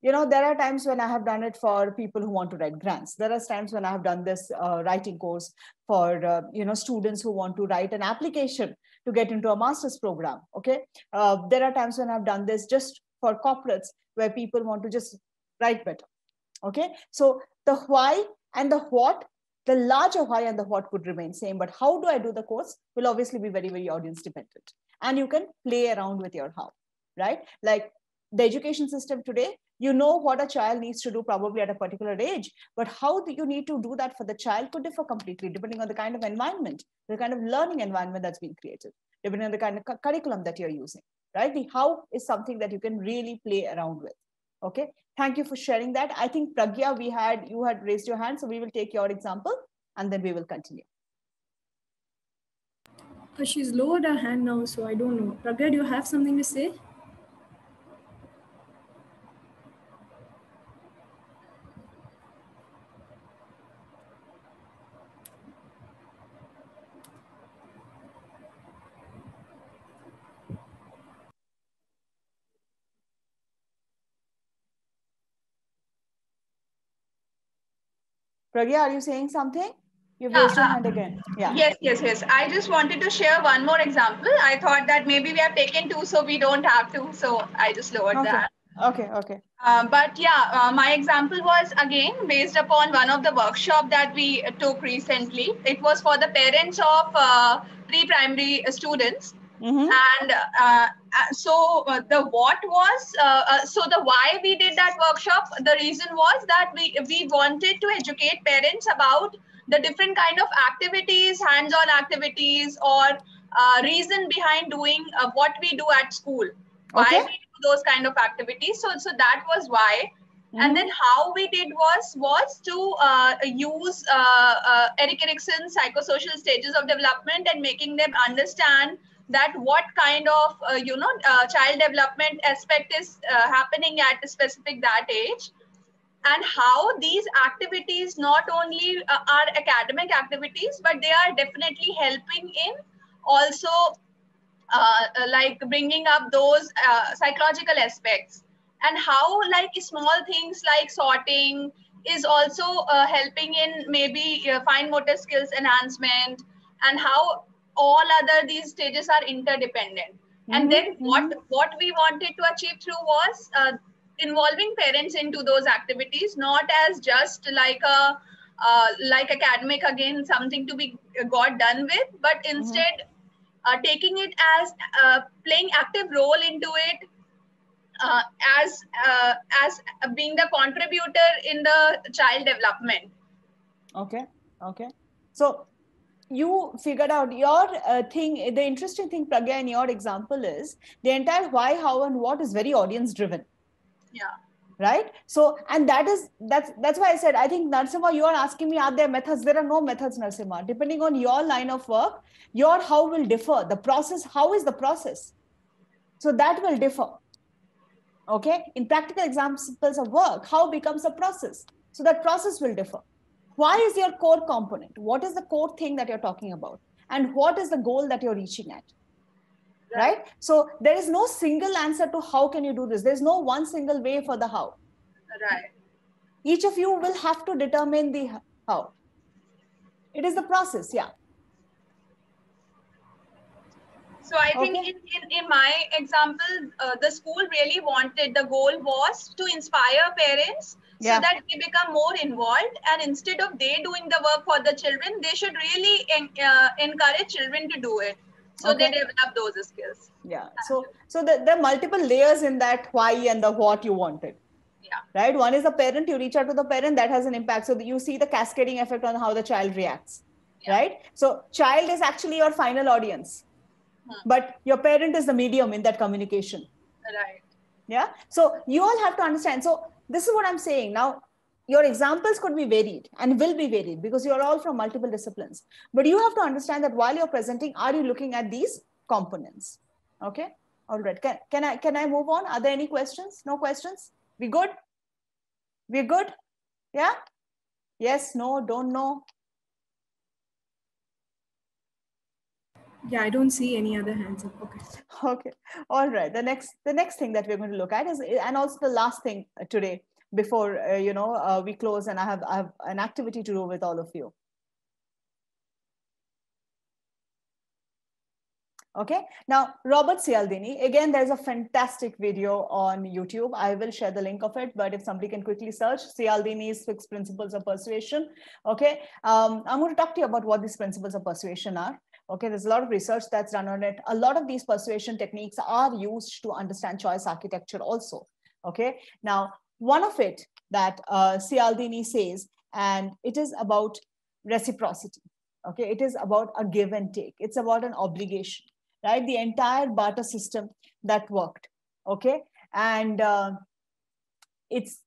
you know, there are times when I have done it for people who want to write grants. There are times when I have done this writing course for, you know, students who want to write an application to get into a master's program. Okay. There are times when I've done this just for corporates where people want to just write better. Okay, so the why and the what, the larger why and the what could remain same, but how do I do the course will obviously be very, very audience dependent. And you can play around with your how, right? Like the education system today, you know what a child needs to do probably at a particular age, but how do you need to do that for the child could differ completely depending on the kind of environment, the kind of learning environment that's being created, depending on the kind of curriculum that you're using, right? The how is something that you can really play around with. Okay, thank you for sharing that. I think Pragya, you had raised your hand, so we will take your example and then we will continue. She's lowered her hand now, so I don't know. Pragya, do you have something to say? Pragya, are you saying something? You've raised your hand again. Yeah. Yes. I just wanted to share one more example. I thought that maybe we have taken two, so we don't have to. So I just lowered that. Okay. But yeah, my example was again based upon one of the workshop that we took recently. It was for the parents of pre-primary students. And so the what was, so the why we did that workshop, the reason was that we wanted to educate parents about the different kind of activities, hands-on activities, or reason behind doing what we do at school. Why we do those kind of activities. So that was why. And then how we did was to use Erik Erikson's psychosocial stages of development and making them understand that what kind of child development aspect is happening at a specific that age, and how these activities not only are academic activities, but they are definitely helping in also like bringing up those psychological aspects, and how like small things like sorting is also helping in maybe fine motor skills enhancement, and how all other these stages are interdependent. And then what we wanted to achieve through was involving parents into those activities, not as just like a like academic, again something to be got done with, but instead taking it as playing active role into it, as being the contributor in the child development. Okay. So you figured out your thing. The interesting thing, Pragya, in your example is the entire why, how, and what is very audience driven. Yeah. Right. So, and that's why I said, I think, Narasimha, you are asking me, are there methods? There are no methods, Narasimha. Depending on your line of work, your how will differ. The process, how is the process? So that will differ. Okay. In practical examples of work, how becomes a process. So that process will differ. Why is your core component? What is the core thing that you're talking about? And what is the goal that you're reaching at? Right? So there is no single answer to how can you do this. There's no one single way for the how. Right. Each of you will have to determine the how. It is the process, yeah. So I think in my example, the school really wanted, the goal was to inspire parents so that they become more involved, and instead of they doing the work for the children, they should really encourage children to do it. So they develop those skills. Yeah. So there are multiple layers in that why and the what you wanted. Yeah. Right. One is the parent. You reach out to the parent, that has an impact. So you see the cascading effect on how the child reacts. Yeah. Right. So child is actually your final audience, but your parent is the medium in that communication. Right. Yeah. So you all have to understand. So this is what I'm saying now. Your examples could be varied and will be varied because you're all from multiple disciplines. But you have to understand that while you're presenting, are you looking at these components? Okay. All right. Can I move on? Are there any questions? No questions? We good? We're good? Yeah? Yes, no, don't know. Yeah, I don't see any other hands up. Okay. Okay. All right. The next thing that we're going to look at is, and also the last thing today before we close, and I have an activity to do with all of you. Okay. Now, Robert Cialdini, again, there's a fantastic video on YouTube. I will share the link of it, but if somebody can quickly search Cialdini's 6 principles of persuasion. Okay. I'm going to talk to you about what these principles of persuasion are. Okay. There's a lot of research that's done on it. A lot of these persuasion techniques are used to understand choice architecture also. Okay. Now, one of it that Cialdini says, and it is about reciprocity. Okay. It is about a give and take. It's about an obligation. Right, the entire barter system that worked, okay, and it's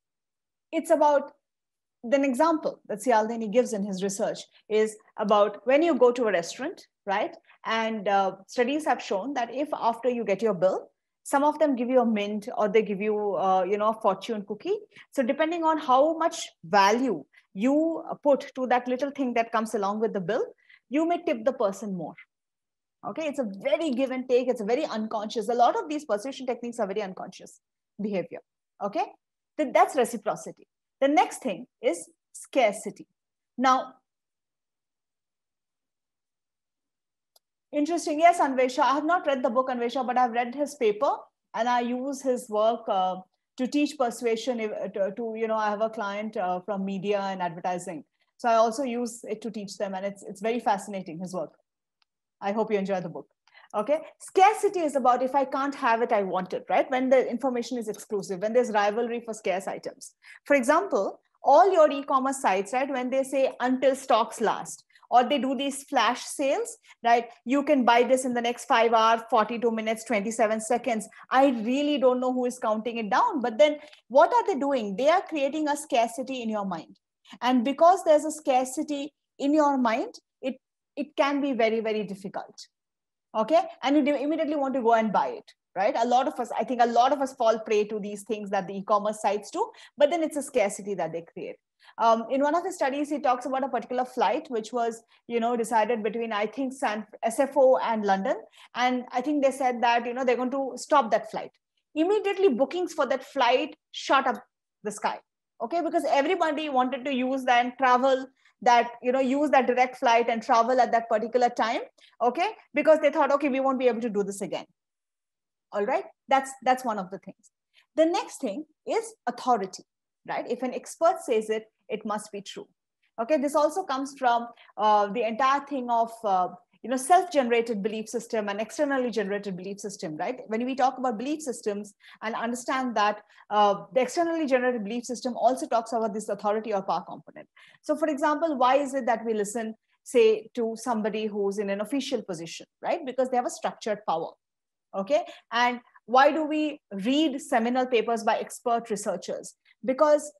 about an example that Cialdini gives in his research is about when you go to a restaurant, right, and studies have shown that if after you get your bill, some of them give you a mint or they give you a fortune cookie. So depending on how much value you put to that little thing that comes along with the bill, you may tip the person more. Okay, it's a very give and take. It's a very unconscious. A lot of these persuasion techniques are very unconscious behavior. Okay, that's reciprocity. The next thing is scarcity. Now, interesting. Yes, Anvesha. I have not read the book, Anvesha, but I've read his paper and I use his work to teach persuasion. I have a client from media and advertising, so I also use it to teach them, and it's very fascinating, his work. I hope you enjoy the book. Okay. Scarcity is about if I can't have it, I want it, right? When the information is exclusive, when there's rivalry for scarce items. For example, all your e-commerce sites, right? When they say until stocks last, or they do these flash sales, right? You can buy this in the next 5 hours, 42 minutes, 27 seconds. I really don't know who is counting it down, but then what are they doing? They are creating a scarcity in your mind. And because there's a scarcity in your mind, it can be very, very difficult. Okay. And you immediately want to go and buy it, right? I think a lot of us fall prey to these things that the e-commerce sites do, but then it's a scarcity that they create. In one of his studies, he talks about a particular flight, which was, decided between, I think, SFO and London. And I think they said that, they're going to stop that flight. Immediately bookings for that flight shot up the sky. Okay. Because everybody wanted to use that and travel that, use that direct flight and travel at that particular time. Okay. Because they thought, okay, we won't be able to do this again. All right. That's one of the things. The next thing is authority, right? If an expert says it, it must be true. Okay. This also comes from the entire thing of, self-generated belief system and externally generated belief system, right? When we talk about belief systems and understand that the externally generated belief system also talks about this authority or power component. So for example, why is it that we listen say, to somebody who's in an official position, right? Because they have a structured power. Okay. And why do we read seminal papers by expert researchers? Because,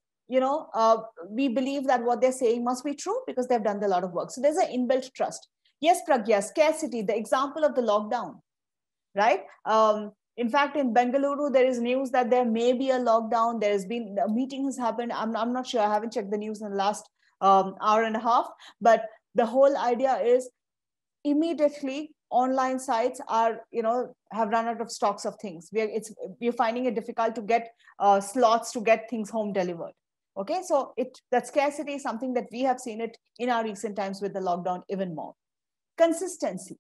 we believe that what they're saying must be true because they've done a lot of work. So there's an inbuilt trust. Yes, Pragya, scarcity, the example of the lockdown, right? In fact, in Bengaluru, there is news that there may be a lockdown. There has been, a meeting has happened. I'm not sure. I haven't checked the news in the last hour and a half. But the whole idea is immediately online sites are, have run out of stocks of things. We're finding it difficult to get slots to get things home delivered. Okay, so that scarcity is something that we have seen it in our recent times with the lockdown even more. Consistency.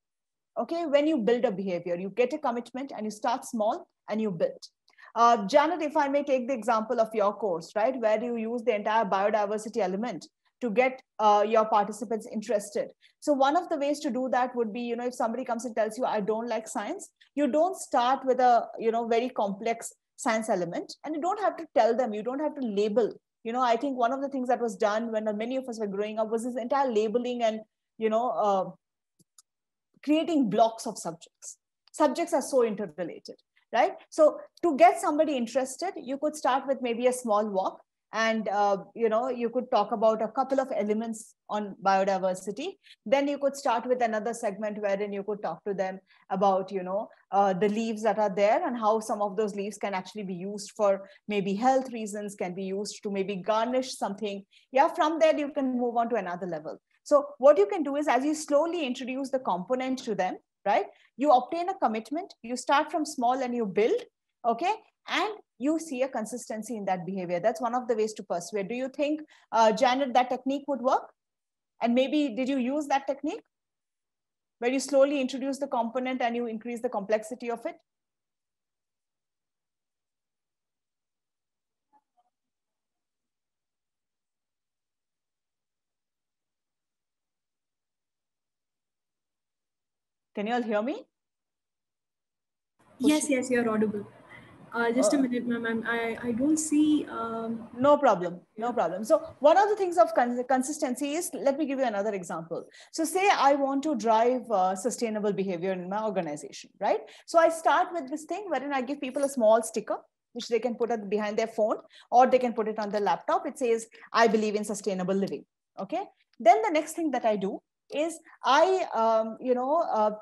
Okay, when you build a behavior, you get a commitment and you start small and you build. Janet, if I may take the example of your course, right, where you use the entire biodiversity element to get your participants interested. So one of the ways to do that would be, if somebody comes and tells you, I don't like science, you don't start with a, very complex science element, and you don't have to tell them, you don't have to label. I think one of the things that was done when many of us were growing up was this entire labeling and, creating blocks of subjects. Subjects are so interrelated, right? So to get somebody interested, you could start with maybe a small walk, and you could talk about a couple of elements on biodiversity. Then you could start with another segment wherein you could talk to them about the leaves that are there and how some of those leaves can actually be used for maybe health reasons, can be used to maybe garnish something. Yeah, from there you can move on to another level. So what you can do is, as you slowly introduce the component to them, right, you obtain a commitment, you start from small and you build, okay, and you see a consistency in that behavior. That's one of the ways to persuade. Do you think, Janet, that technique would work? And maybe did you use that technique where you slowly introduce the component and you increase the complexity of it? Can you all hear me? Yes, you're audible. Just a minute, ma'am. I don't see. No problem. No problem. So one of the things of consistency is, let me give you another example. So say I want to drive sustainable behavior in my organization, right? So I start with this thing wherein I give people a small sticker, which they can put behind their phone, or they can put it on their laptop. It says, I believe in sustainable living. Okay. Then the next thing that I do is I,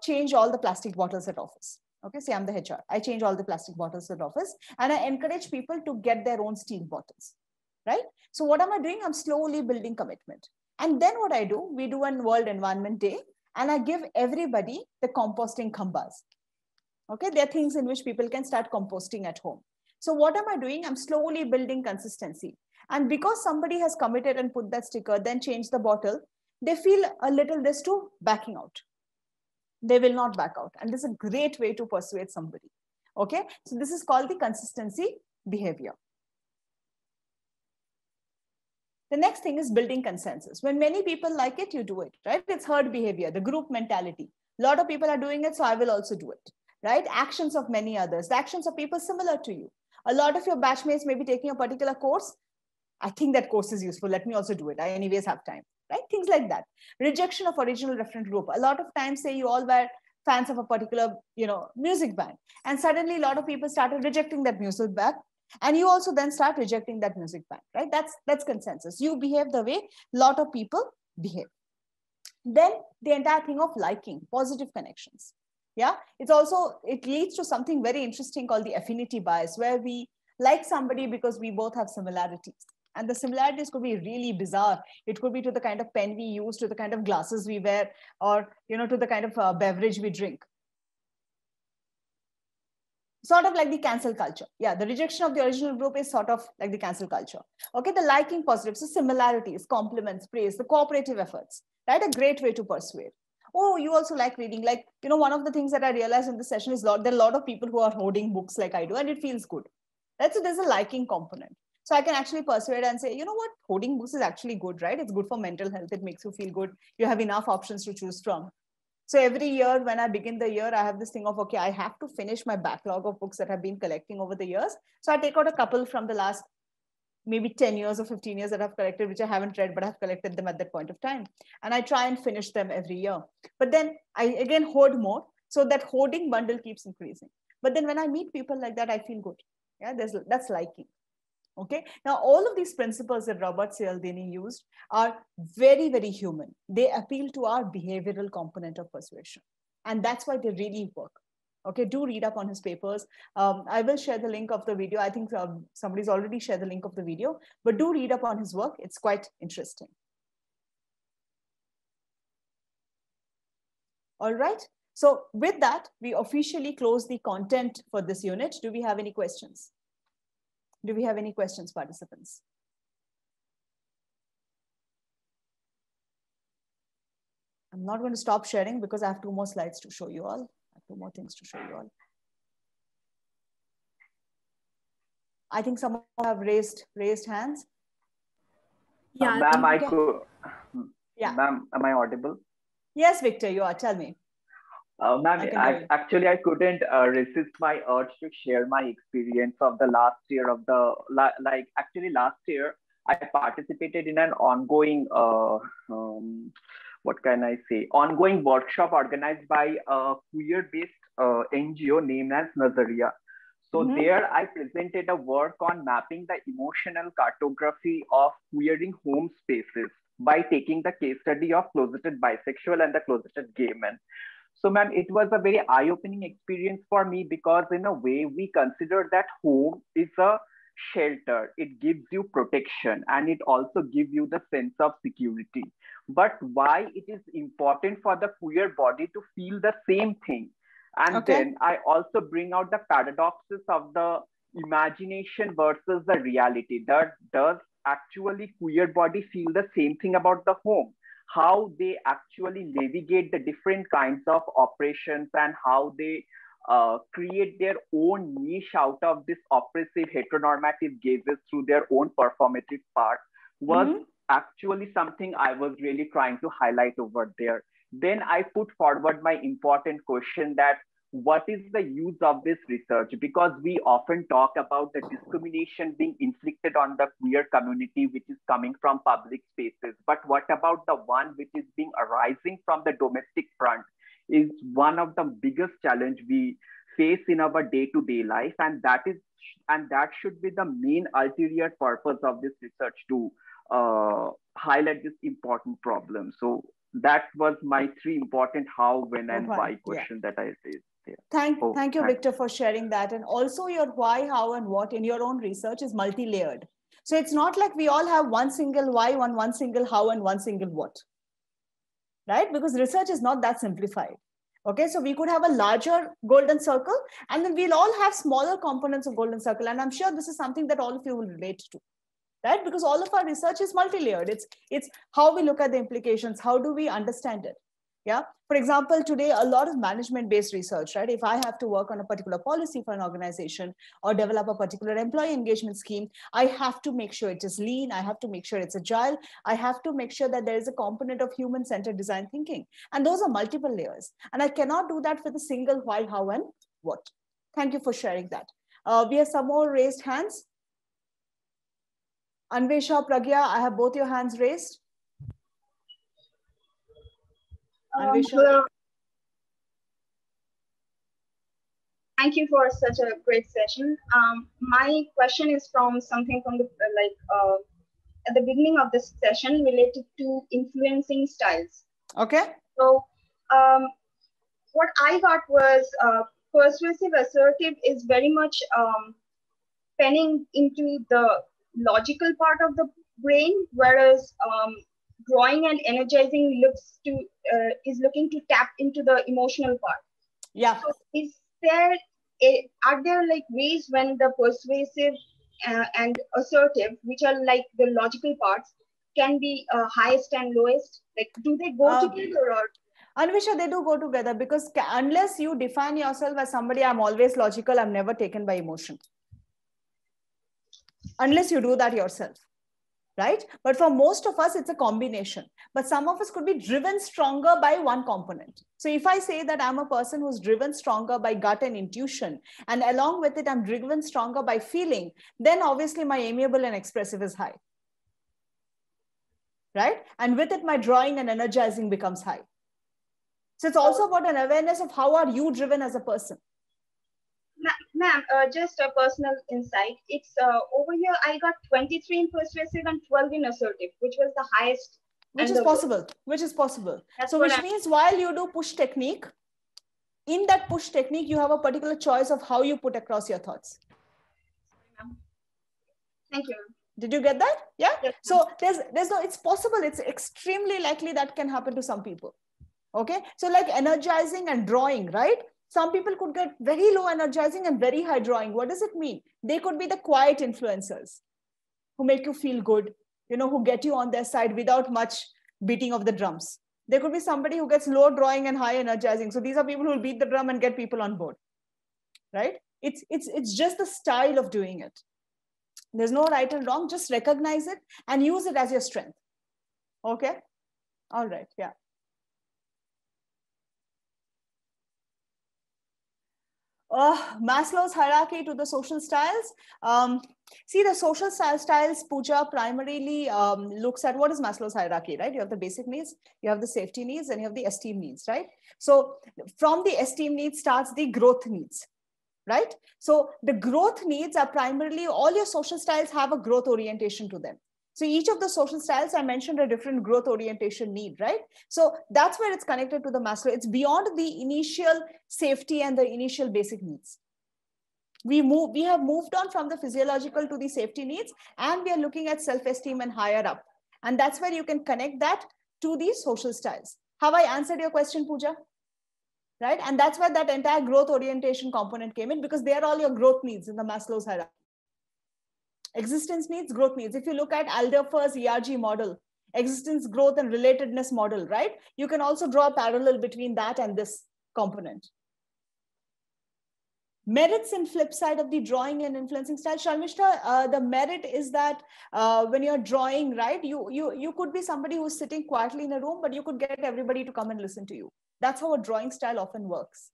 change all the plastic bottles at office. Okay, say I'm the HR. I change all the plastic bottles at office, and I encourage people to get their own steel bottles, right? So what am I doing? I'm slowly building commitment. And then what I do, we do on World Environment Day, and I give everybody the composting khambas. Okay, there are things in which people can start composting at home. So what am I doing? I'm slowly building consistency. And because somebody has committed and put that sticker, then change the bottle, they feel a little less to backing out. They will not back out. And this is a great way to persuade somebody. Okay, so this is called the consistency behavior. The next thing is building consensus. When many people like it, you do it, right? It's herd behavior, the group mentality. A lot of people are doing it, so I will also do it, right? Actions of many others, the actions of people similar to you. A lot of your batchmates may be taking a particular course. I think that course is useful. Let me also do it. I anyways have time. Right? Things like that. Rejection of original reference group. A lot of times, say you all were fans of a particular, music band, and suddenly a lot of people started rejecting that music band, and you also then start rejecting that music band, right? That's consensus. You behave the way a lot of people behave. Then the entire thing of liking, positive connections. Yeah, it leads to something very interesting called the affinity bias, where we like somebody because we both have similarities. And the similarities could be really bizarre. It could be to the kind of pen we use, to the kind of glasses we wear, or to the kind of beverage we drink. Sort of like the cancel culture. Yeah, the rejection of the original group is sort of like the cancel culture. Okay, the liking positives, so similarities, compliments, praise, the cooperative efforts, right? A great way to persuade. Oh, you also like reading. Like, one of the things that I realized in the session is there are a lot of people who are hoarding books like I do, and it feels good. Right? So there's a liking component. So I can actually persuade and say, you know what, hoarding books is actually good, right? It's good for mental health. It makes you feel good. You have enough options to choose from. So every year when I begin the year, I have this thing of, okay, I have to finish my backlog of books that I've been collecting over the years. So I take out a couple from the last maybe 10 years or 15 years that I've collected, which I haven't read, but I've collected them at that point of time. And I try and finish them every year. But then I again hoard more. So that hoarding bundle keeps increasing. But then when I meet people like that, I feel good. Yeah, that's liking. Okay. Now, all of these principles that Robert Cialdini used are very, very human. They appeal to our behavioral component of persuasion. And that's why they really work. Okay, do read up on his papers. I will share the link of the video. I think somebody's already shared the link of the video, but do read up on his work. It's quite interesting. All right. So with that, we officially close the content for this unit. Do we have any questions? Do we have any questions, participants? I'm not going to stop sharing because I have 2 more slides to show you all. 2 more things to show you all. I think some have raised hands. Yeah, ma'am, I could. Yeah. Ma'am, am I audible? Yes, Victor, you are. Tell me. Ma'am, I couldn't resist my urge to share my experience of the last year of the last year I participated in an ongoing what can I say, ongoing workshop organized by a queer-based NGO named as Nazariya. So there I presented a work on mapping the emotional cartography of queering home spaces by taking the case study of closeted bisexual and the closeted gay men. So ma'am, it was a very eye-opening experience for me because in a way we consider that home is a shelter. It gives you protection and it also gives you the sense of security. But why it is important for the queer body to feel the same thing? And then I also bring out the paradoxes of the imagination versus the reality. That does actually queer body feel the same thing about the home? How they actually navigate the different kinds of operations and how they create their own niche out of this oppressive heteronormative gazes through their own performative part was actually something I was really trying to highlight over there. Then I put forward my important question that what is the use of this research? Because we often talk about the discrimination being inflicted on the queer community, which is coming from public spaces. But what about the one which is being arising from the domestic front is one of the biggest challenge we face in our day-to-day life. And that should be the main ulterior purpose of this research to highlight this important problem. So that was my 3 important how, when, and why question that I raised. Thank you, Victor, for sharing that. And also your why, how, and what in your own research is multi-layered. So it's not like we all have one single why, one single how, and one single what, right? Because research is not that simplified. Okay, so we could have a larger golden circle, and then we'll all have smaller components of golden circle. And I'm sure this is something that all of you will relate to, right? Because all of our research is multi-layered. It's how we look at the implications. How do we understand it? Yeah. For example, today, a lot of management-based research, right? If I have to work on a particular policy for an organization or develop a particular employee engagement scheme, I have to make sure it is lean. I have to make sure it's agile. I have to make sure that there is a component of human-centered design thinking. And those are multiple layers. And I cannot do that with a single why, how, and what. Thank you for sharing that. We have some more raised hands. Anvesha, Pragya, I have both your hands raised. Hello. Thank you for such a great session. My question is from something from the at the beginning of this session related to influencing styles. Okay. So what I got was persuasive assertive is very much penning into the logical part of the brain, whereas drawing and energizing is looking to tap into the emotional part. Yeah. So are there like ways when the persuasive and assertive, which are like the logical parts, can be highest and lowest? Like, do they go together or? Anvesha, they do go together because unless you define yourself as somebody, I'm always logical, I'm never taken by emotion. Unless you do that yourself. right? But for most of us, it's a combination. But some of us could be driven stronger by one component. So if I say that I'm a person who's driven stronger by gut and intuition, and along with it, I'm driven stronger by feeling, then obviously my amiable and expressive is high, right? And with it, my drawing and energizing becomes high. So it's also about an awareness of how are you driven as a person. Ma'am, just a personal insight. It's over here, I got 23 in persuasive and 12 in assertive, which was the highest. Which is possible, which is possible. So which means while you do push technique, in that push technique, you have a particular choice of how you put across your thoughts. Thank you. Did you get that? Yeah. Yes, so there's no, it's possible. It's extremely likely that can happen to some people. Okay. So like energizing and drawing, right? Some people could get very low energizing and very high drawing. What does it mean? They could be the quiet influencers who make you feel good, you know, who get you on their side without much beating of the drums. There could be somebody who gets low drawing and high energizing. So these are people who will beat the drum and get people on board, right? It's just the style of doing it. There's no right and wrong. Just recognize it and use it as your strength. Okay. All right. Yeah. Maslow's hierarchy to the social styles. See, the social styles, Pooja, primarily looks at what is Maslow's hierarchy, right? You have the basic needs, you have the safety needs, and you have the esteem needs, right? So from the esteem needs starts the growth needs, right? So the growth needs are primarily, all your social styles have a growth orientation to them. So each of the social styles, I mentioned a different growth orientation need, right? So that's where it's connected to the Maslow. It's beyond the initial safety and the initial basic needs. We have moved on from the physiological to the safety needs, and we are looking at self-esteem and higher up. And that's where you can connect that to the social styles. Have I answered your question, Pooja? Right? And that's where that entire growth orientation component came in, because they are all your growth needs in the Maslow's hierarchy. Existence needs, growth needs. If you look at Alderfer's ERG model, existence, growth, and relatedness model, right? You can also draw a parallel between that and this component. Merits and flip side of the drawing and influencing style. Sharmishta, the merit is that when you're drawing, right, you could be somebody who's sitting quietly in a room, but you could get everybody to come and listen to you. That's how a drawing style often works.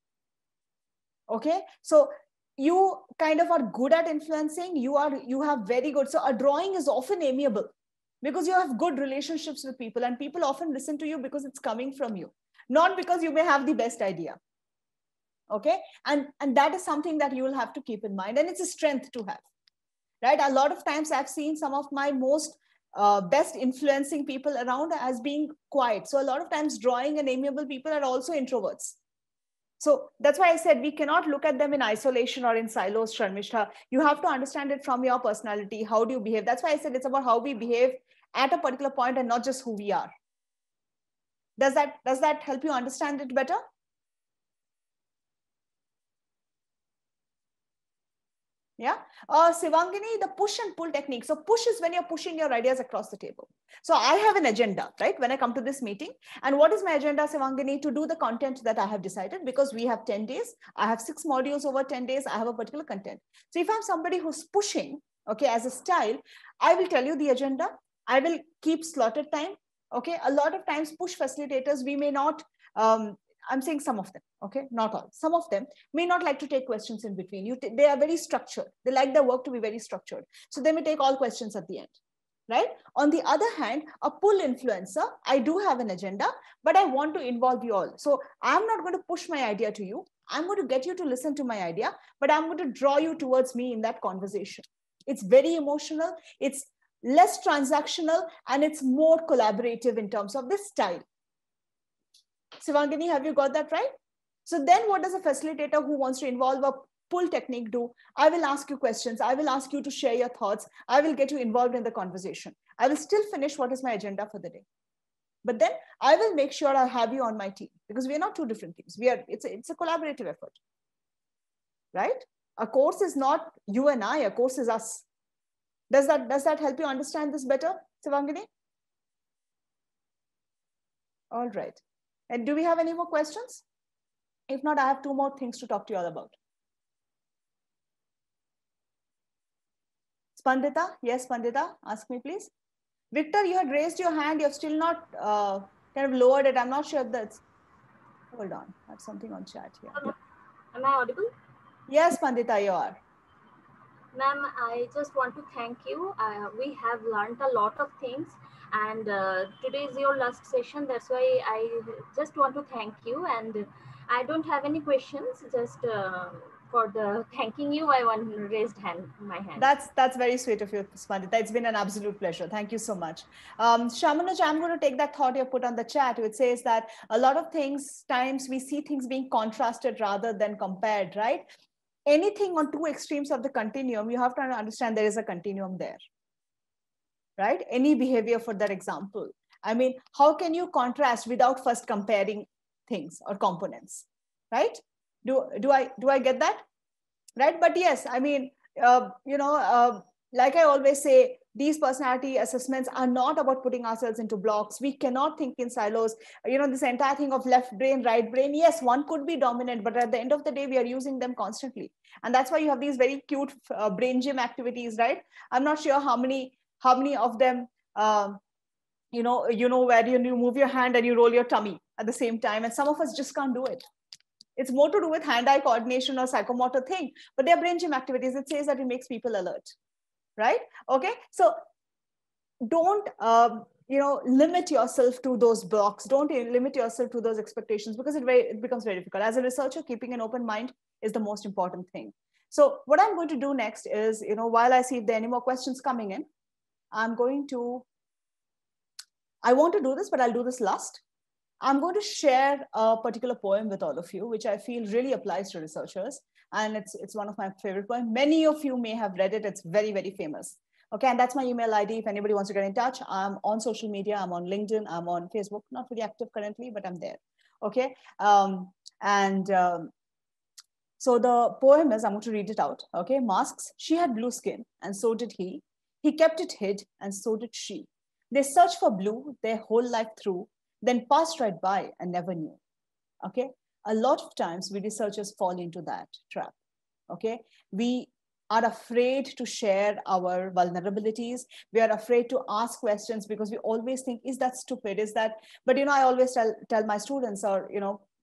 Okay, so you kind of are good at influencing. You have very good. So a drawing is often amiable because you have good relationships with people, and people often listen to you because it's coming from you, not because you may have the best idea. Okay, and that is something that you will have to keep in mind, and it's a strength to have, right? A lot of times I've seen some of my most best influencing people around as being quiet. So a lot of times drawing and amiable people are also introverts. So that's why I said we cannot look at them in isolation or in silos, Sharmishta. You have to understand it from your personality. How do you behave? That's why I said it's about how we behave at a particular point and not just who we are. Does that help you understand it better? Yeah. Sivangini, the push and pull technique. So push is when you're pushing your ideas across the table. So I have an agenda, right? When I come to this meeting, and what is my agenda, Sivangini? To do the content that I have decided, because we have 10 days. I have 6 modules over 10 days. I have a particular content. So if I'm somebody who's pushing, okay, as a style, I will tell you the agenda. I will keep slotted time. Okay. A lot of times push facilitators, we may not, I'm saying some of them, okay, not all. Some of them may not like to take questions in between. They are very structured. They like their work to be very structured. So they may take all questions at the end, right? On the other hand, a pull influencer, I do have an agenda, but I want to involve you all. So I'm not going to push my idea to you. I'm going to get you to listen to my idea, but I'm going to draw you towards me in that conversation. It's very emotional. It's less transactional, and it's more collaborative in terms of this style. Sivangini, have you got that right? So then what does a facilitator who wants to involve a pull technique do? I will ask you questions. I will ask you to share your thoughts. I will get you involved in the conversation. I will still finish what is my agenda for the day. But then I will make sure I have you on my team, because we are not two different teams. It's a collaborative effort, right? A course is not you and I, a course is us. Does that help you understand this better, Sivangini? All right. And do we have any more questions? If not, I have 2 more things to talk to you all about. Spandita? Yes, Spandita, ask me please. Victor, you had raised your hand. You have still not kind of lowered it. I'm not sure if that's, hold on. I have something on chat here. Am I audible? Yes, Pandita, you are. Ma'am, I just want to thank you. We have learned a lot of things, and today is your last session. That's why I just want to thank you. And I don't have any questions. Just for the thanking you, I want raised my hand. That's very sweet of you, Pandita. It's been an absolute pleasure. Thank you so much. Shamanoj, I'm going to take that thought you put on the chat. It says that a lot of times we see things being contrasted rather than compared, right? Anything on two extremes of the continuum, you have to understand there is a continuum there, right? Any behavior for that example. I mean, how can you contrast without first comparing things or components, right? Do I get that? Right? But yes, I mean, like I always say, these personality assessments are not about putting ourselves into blocks. We cannot think in silos. This entire thing of left brain, right brain, yes, one could be dominant, but at the end of the day, we are using them constantly. And that's why you have these very cute brain gym activities, right? I'm not sure how many of them, where you move your hand and you roll your tummy at the same time. And some of us just can't do it. It's more to do with hand-eye coordination or psychomotor thing, but they're brain gym activities. It says that it makes people alert, right? Okay, so don't limit yourself to those blocks. Don't limit yourself to those expectations, because it becomes very difficult. As a researcher, keeping an open mind is the most important thing. So what I'm going to do next is, while I see if there are any more questions coming in, I want to do this, but I'll do this last. I'm going to share a particular poem with all of you, which I feel really applies to researchers. And it's one of my favorite poems. Many of you may have read it. It's very, very famous. Okay, and that's my email ID. If anybody wants to get in touch, I'm on social media. I'm on LinkedIn. I'm on Facebook. Not very active currently, but I'm there. Okay, so the poem is, I'm going to read it out. Okay, masks. She had blue skin, and so did he. He kept it hid, and so did she. They searched for blue their whole life through, then passed right by and never knew. Okay, a lot of times we researchers fall into that trap. Okay, we are afraid to share our vulnerabilities. We are afraid to ask questions because we always think, is that stupid? Is that, but I always tell my students or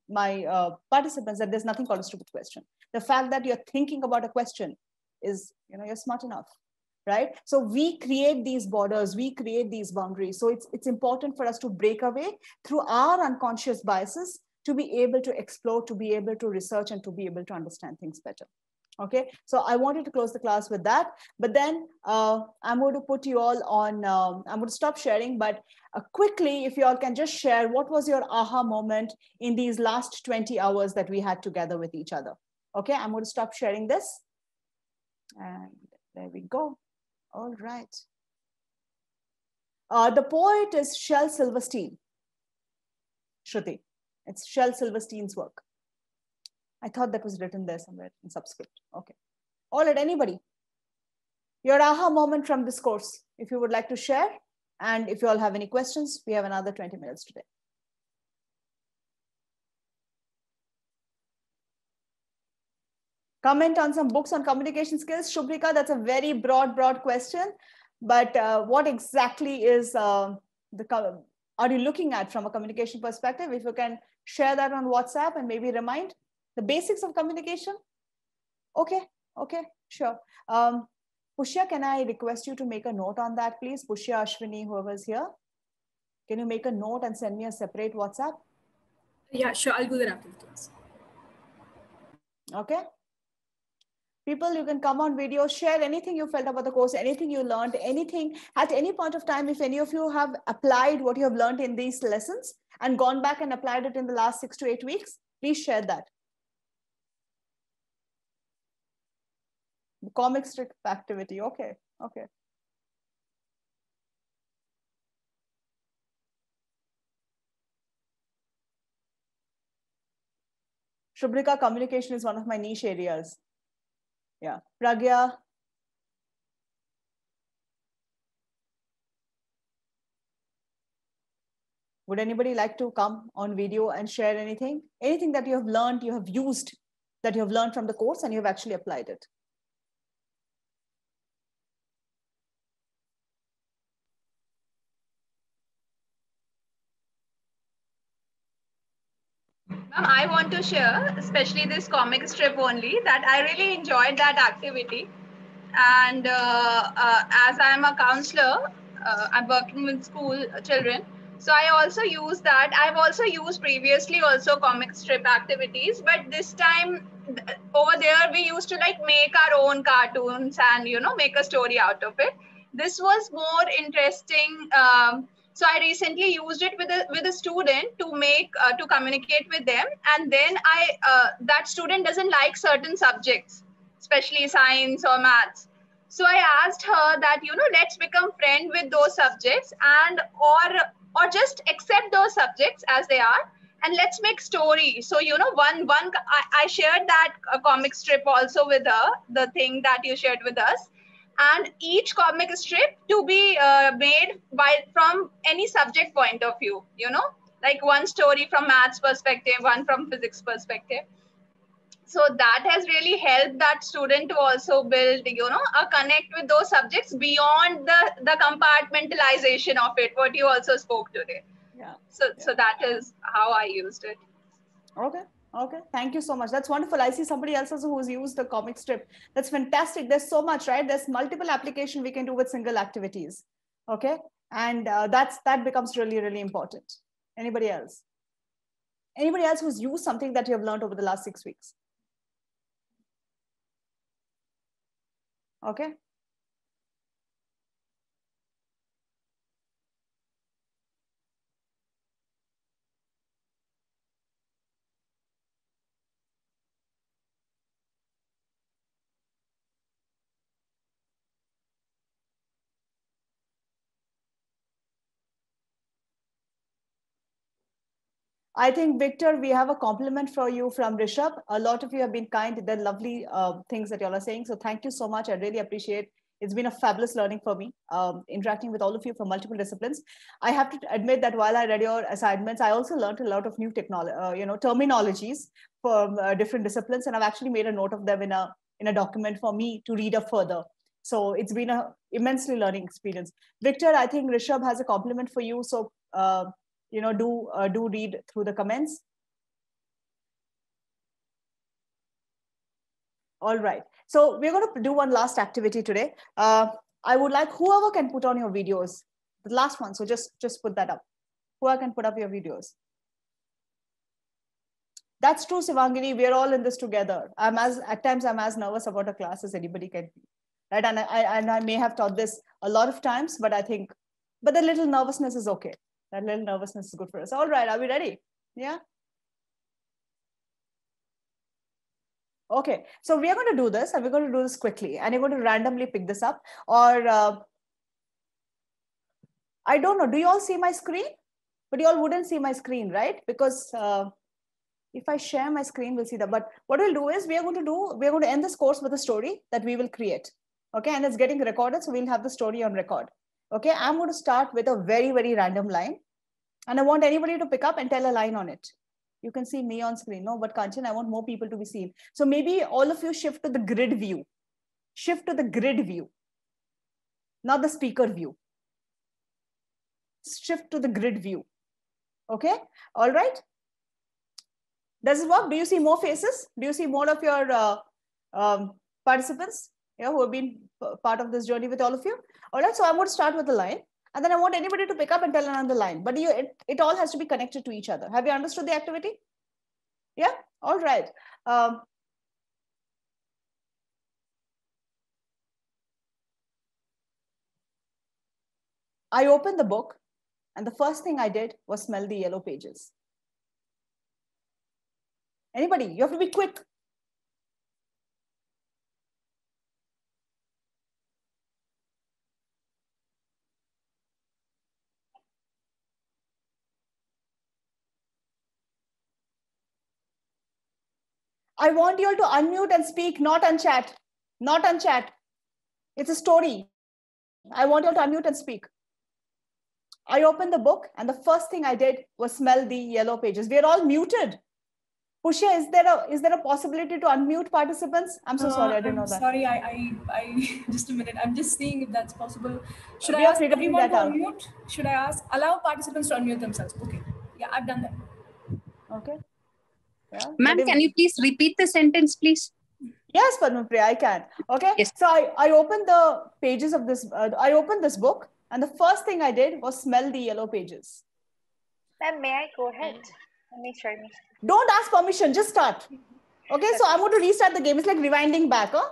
my participants that there's nothing called a stupid question. The fact that you're thinking about a question is, you're smart enough. Right? So we create these borders, we create these boundaries. So it's important for us to break away through our unconscious biases to be able to explore, to be able to research, and to be able to understand things better. Okay, so I wanted to close the class with that, but then I'm going to put you all on, I'm going to stop sharing, but quickly, if you all can just share, what was your aha moment in these last 20 hours that we had together with each other? Okay, I'm going to stop sharing this. And there we go. All right. The poet is Shel Silverstein. Shruti. It's Shel Silverstein's work. I thought that was written there somewhere in subscript. Okay. All right, anybody? Your aha moment from this course, if you would like to share. And if you all have any questions, we have another 20 minutes today. Comment on some books on communication skills. Shubhrika, that's a very broad question. But what exactly is are you looking at from a communication perspective? If you can share that on WhatsApp and maybe remind the basics of communication. Okay, sure. Pushya, can I request you to make a note on that, please? Pushya, Ashwini, whoever's here. Can you make a note and send me a separate WhatsApp? Yeah, sure. I'll do that after the class. Okay. People, you can come on video, share anything you felt about the course, anything you learned, anything at any point of time. If any of you have applied what you have learned in these lessons and gone back and applied it in the last 6 to 8 weeks, please share that. The comic strip activity. Okay. Shubhrika, communication is one of my niche areas. Yeah, Pragya. Would anybody like to come on video and share anything? Anything that you have learned, you have used, that you have learned from the course and you have actually applied it? I want to share, especially this comic strip only, that I really enjoyed that activity. And as I am a counselor, I'm working with school children. So I also use that. I've also used previously also comic strip activities, but this time over there we used to like make our own cartoons and make a story out of it. This was more interesting. So I recently used it with a student to make to communicate with them, and then that student doesn't like certain subjects, especially science or maths. So I asked her that let's become friend with those subjects, and or just accept those subjects as they are, and let's make stories. So I shared that comic strip also with her, the thing that you shared with us, and each comic strip to be made from any subject point of view, like one story from maths perspective, one from physics perspective. So that has really helped that student to also build a connect with those subjects beyond the compartmentalization of it, what you also spoke today. So that is how I used it. Okay, thank you so much. That's wonderful. I see somebody else also who's used the comic strip. That's fantastic. There's so much, right? There's multiple application we can do with single activities. Okay, and that becomes really, really important. Anybody else? Anybody else who's used something that you have learned over the last 6 weeks? Okay. I think, Victor, we have a compliment for you from Rishabh. A lot of you have been kind. They're lovely things that y'all are saying. So thank you so much. I really appreciate it. It's been a fabulous learning for me, interacting with all of you from multiple disciplines. I have to admit that while I read your assignments, I also learned a lot of new technology, terminologies from different disciplines, and I've actually made a note of them in a document for me to read up further. So it's been an immensely learning experience. Victor, I think Rishabh has a compliment for you. So do read through the comments. All right. So we're going to do one last activity today. I would like whoever can put on your videos, the last one. So just put that up. Whoever can put up your videos. That's true, Sivangini. We're all in this together. At times I'm as nervous about a class as anybody can be, right? And I may have taught this a lot of times, but the little nervousness is okay. That little nervousness is good for us. All right, are we ready? Yeah. Okay, so we are going to do this, and we're going to do this quickly, and you're going to randomly pick this up. Or I don't know, do you all see my screen? But you all wouldn't see my screen, right? Because if I share my screen, we'll see that. But what we'll do is we're going to end this course with a story that we will create. Okay, and it's getting recorded, so we'll have the story on record. Okay, I'm going to start with a very, very random line. And I want anybody to pick up and tell a line on it. You can see me on screen. No, but Kanchan, I want more people to be seen. So maybe all of you shift to the grid view. Shift to the grid view, not the speaker view. Shift to the grid view. Okay, all right. Does it work? Do you see more faces? Do you see more of your participants who have been part of this journey with all of you? All right, so I'm going to start with the line. And then I want anybody to pick up and tell another line. But it all has to be connected to each other. Have you understood the activity? Yeah? All right. I opened the book, and the first thing I did was smell the yellow pages. Anybody? You have to be quick. I want you all to unmute and speak, not unchat. Not unchat. It's a story. I want you all to unmute and speak. I opened the book, and the first thing I did was smell the yellow pages. We are all muted. Pushya, is there a possibility to unmute participants? I'm so sorry, I didn't know that. Sorry, I just a minute. I'm just seeing if that's possible. Should I ask everyone to unmute? Should I allow participants to unmute themselves? Okay. Yeah, I've done that. Okay. Yeah. Ma'am, can you please repeat the sentence, please? Yes, Padmapriya, I can. Okay. Yes. So I opened the pages of this, I opened this book, and the first thing I did was smell the yellow pages. Ma'am, may I go ahead? Let me try. Don't ask permission, just start. Okay, so I'm going to restart the game. It's like rewinding back, huh?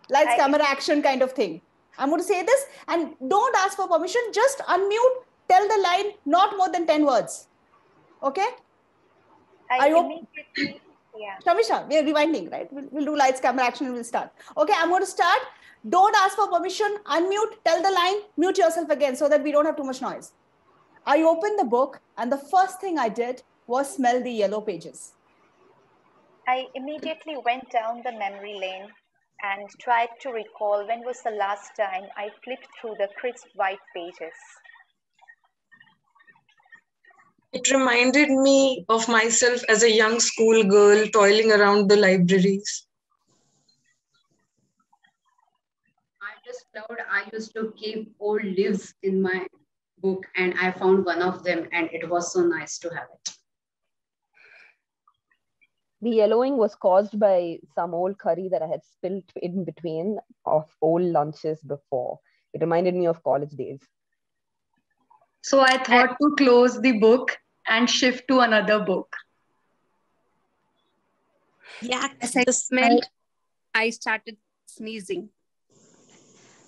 Lights, camera, action kind of thing. I'm going to say this, and don't ask for permission, just unmute, tell the line, not more than 10 words. Okay? Shamisha, we are rewinding, right? We'll do lights, camera, action, and we'll start. Okay, I'm going to start. Don't ask for permission, unmute, tell the line, mute yourself again so that we don't have too much noise. I opened the book, and the first thing I did was smell the yellow pages. I immediately went down the memory lane and tried to recall when was the last time I flipped through the crisp white pages. It reminded me of myself as a young schoolgirl toiling around the libraries. I just loved, I used to keep old leaves in my book, and I found one of them, and it was so nice to have it. The yellowing was caused by some old curry that I had spilled in between of old lunches before. It reminded me of college days. So I thought to close the book and shift to another book. Yeah, as I smelled, I started sneezing.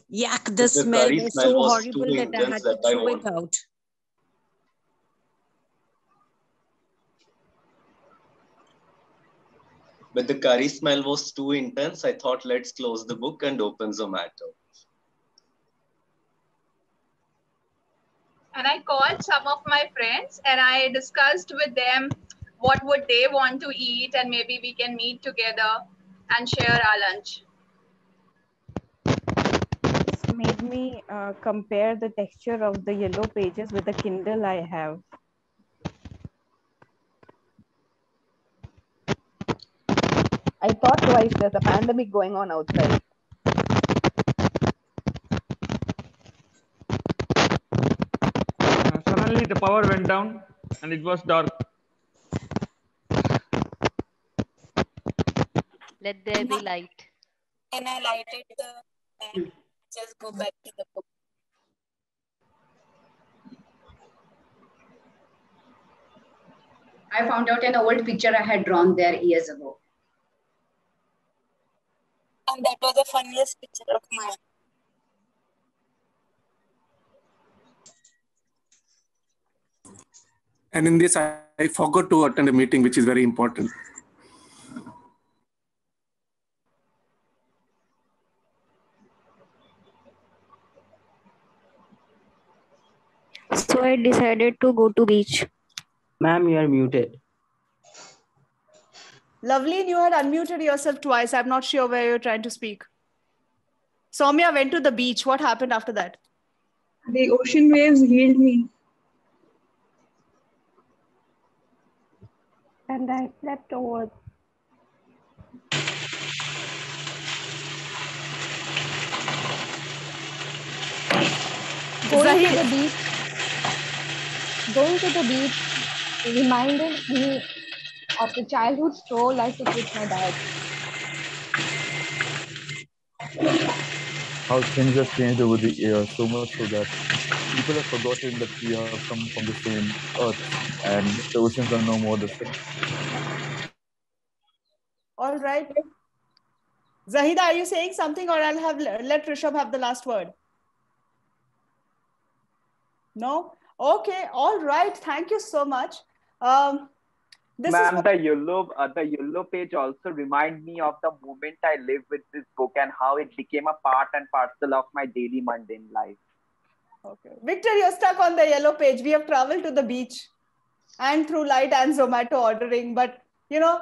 Yak, the smell was so horrible that I had to throw it out. But the curry smell was too intense. I thought, let's close the book and open Zomato. And I called some of my friends and I discussed with them what would they want to eat, and maybe we can meet together and share our lunch. This made me compare the texture of the yellow pages with the Kindle I have. I thought twice, there's a pandemic going on outside. Suddenly the power went down and it was dark. Let there be light. And I lighted the and just go back to the book. I found out an old picture I had drawn there years ago. And that was the funniest picture of mine. And in this, I forgot to attend a meeting, which is very important. So I decided to go to beach. Ma'am, you are muted. Loveleen, you had unmuted yourself twice. I'm not sure where you're trying to speak. Soumya went to the beach. What happened after that? The ocean waves healed me. And I slept over. Going to the beach reminded me of the childhood stroll I took with my dad. How things have changed over the years, so much so that people have forgotten that we have come from the same earth and the oceans are no more the same. All right. Zahida, are you saying something, or I'll have let Rishabh have the last word? No? Okay, all right. Thank you so much. Ma'am, the yellow page also remind me of the moment I lived with this book and how it became a part and parcel of my daily mundane life. Okay. Victor, you're stuck on the yellow page. We have traveled to the beach and through Light and Zomato ordering, but you know,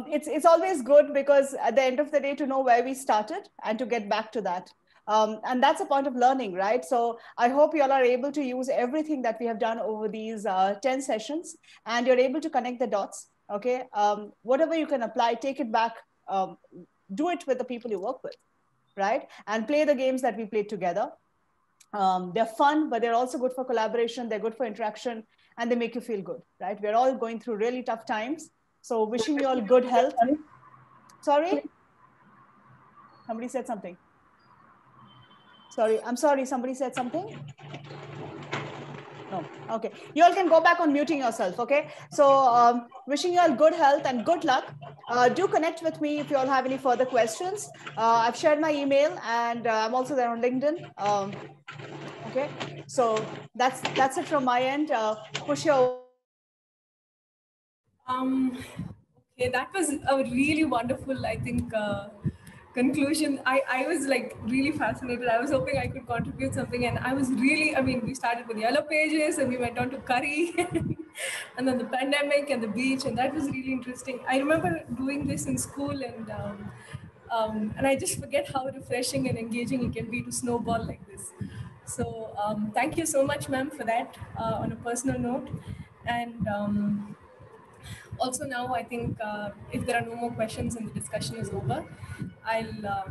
it's always good because at the end of the day to know where we started and to get back to that. And that's a point of learning, right? So I hope you all are able to use everything that we have done over these 10 sessions and you're able to connect the dots, okay? Whatever you can apply, take it back, do it with the people you work with, right? And play the games that we played together. They're fun, but they're also good for collaboration. They're good for interaction and they make you feel good, right? We're all going through really tough times. So wishing you all good health. Sorry? Somebody said something. Sorry, I'm sorry, somebody said something? No, okay. You all can go back on muting yourself, okay? So wishing you all good health and good luck. Do connect with me if you all have any further questions. I've shared my email and I'm also there on LinkedIn. Okay, so that's it from my end. Pushya. Okay, that was a really wonderful, I think, conclusion. I was like really fascinated. I was hoping I could contribute something, and I was really, I mean, we started with Yellow Pages and we went on to curry and then the pandemic and the beach, and that was really interesting. I remember doing this in school, and I just forget how refreshing and engaging it can be to snowball like this. So thank you so much, ma'am, for that on a personal note. And also now, I think if there are no more questions and the discussion is over, I'll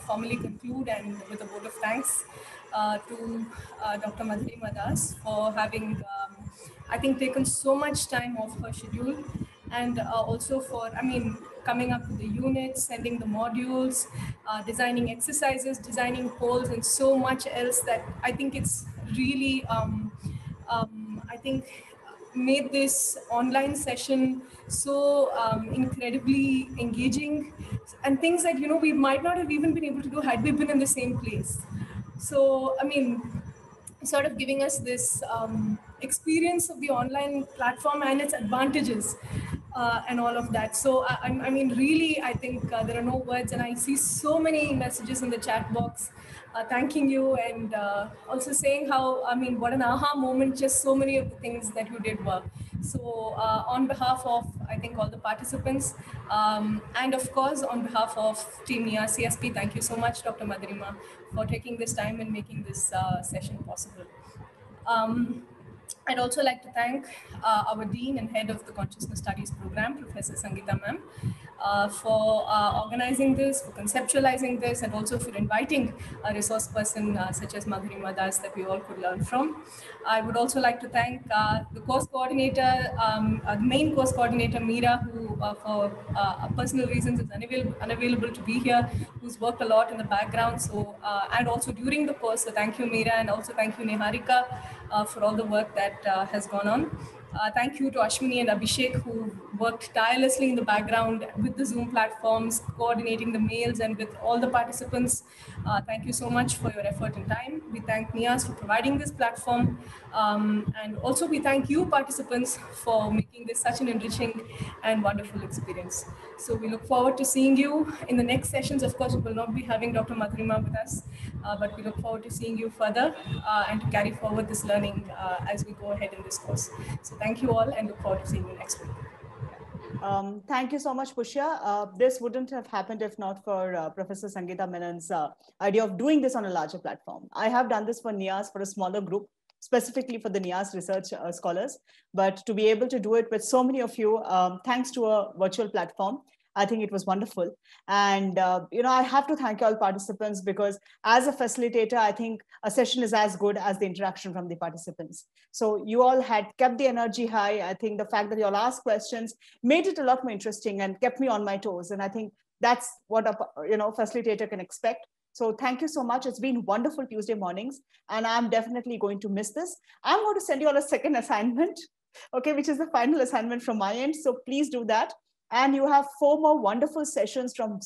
formally conclude and with a vote of thanks to Dr. Madhurima Das for having, I think, taken so much time off her schedule, and also for, I mean, coming up with the units, sending the modules, designing exercises, designing polls, and so much else that I think it's really, I think, made this online session so incredibly engaging, and things that, you know, we might not have even been able to do had we been in the same place. So, I mean, sort of giving us this experience of the online platform and its advantages and all of that. So, I mean, really, I think there are no words, and I see so many messages in the chat box thanking you, and also saying how, I mean, what an aha moment, just so many of the things that you did were. So on behalf of, I think, all the participants, and of course, on behalf of Team NIA CSP, thank you so much, Dr. Madhurima, for taking this time and making this session possible. I'd also like to thank our Dean and Head of the Consciousness Studies Program, Professor Sangeeta Ma'am, for organizing this, for conceptualizing this, and also for inviting a resource person such as Madhurima Das that we all could learn from. I would also like to thank the course coordinator, the main course coordinator, Meera, who for personal reasons is unavailable to be here, who's worked a lot in the background, so and also during the course. So thank you, Meera, and also thank you, Niharika, for all the work that has gone on. Thank you to Ashwini and Abhishek, who worked tirelessly in the background with the Zoom platforms, coordinating the mails and with all the participants. Thank you so much for your effort and time. We thank NIAS for providing this platform. And also we thank you participants for making this such an enriching and wonderful experience. So we look forward to seeing you in the next sessions. Of course, we will not be having Dr. Madhurima with us, but we look forward to seeing you further and to carry forward this learning as we go ahead in this course. So thank you all, and look forward to seeing you next week. Thank you so much, Pushya. This wouldn't have happened if not for Professor Sangeeta Menon's idea of doing this on a larger platform. I have done this for NIAS for a smaller group, specifically for the NIAS research scholars, but to be able to do it with so many of you, thanks to a virtual platform, I think it was wonderful. And, you know, I have to thank all participants, because as a facilitator, I think a session is as good as the interaction from the participants. So you all had kept the energy high. I think the fact that you all asked questions made it a lot more interesting and kept me on my toes. And I think that's what a facilitator can expect. So thank you so much. It's been wonderful Tuesday mornings, and I'm definitely going to miss this. I'm going to send you all a second assignment, okay, which is the final assignment from my end. So please do that. And you have 4 more wonderful sessions from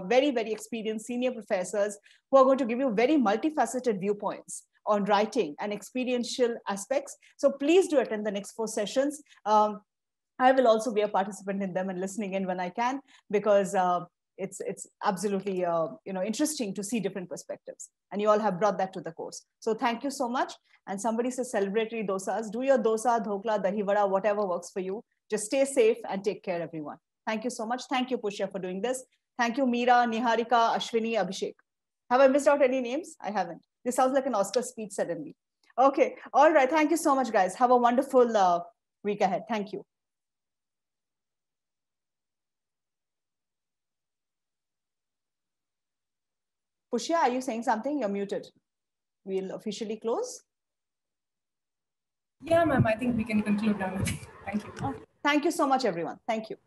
very, very experienced senior professors who are going to give you very multifaceted viewpoints on writing and experiential aspects. So please do attend the next 4 sessions. I will also be a participant in them and listening in when I can, because it's absolutely interesting to see different perspectives. And you all have brought that to the course. So thank you so much. And somebody says celebratory dosas. Do your dosa, dhokla, dahi vada, whatever works for you. Just stay safe and take care, everyone. Thank you so much. Thank you, Pushya, for doing this. Thank you, Meera, Niharika, Ashwini, Abhishek. Have I missed out any names? I haven't. This sounds like an Oscar speech suddenly. Okay. All right. Thank you so much, guys. Have a wonderful week ahead. Thank you. Pushya, are you saying something? You're muted. We'll officially close. Yeah, ma'am. I think we can conclude now. Thank you. Oh, Thank you so much, everyone. Thank you.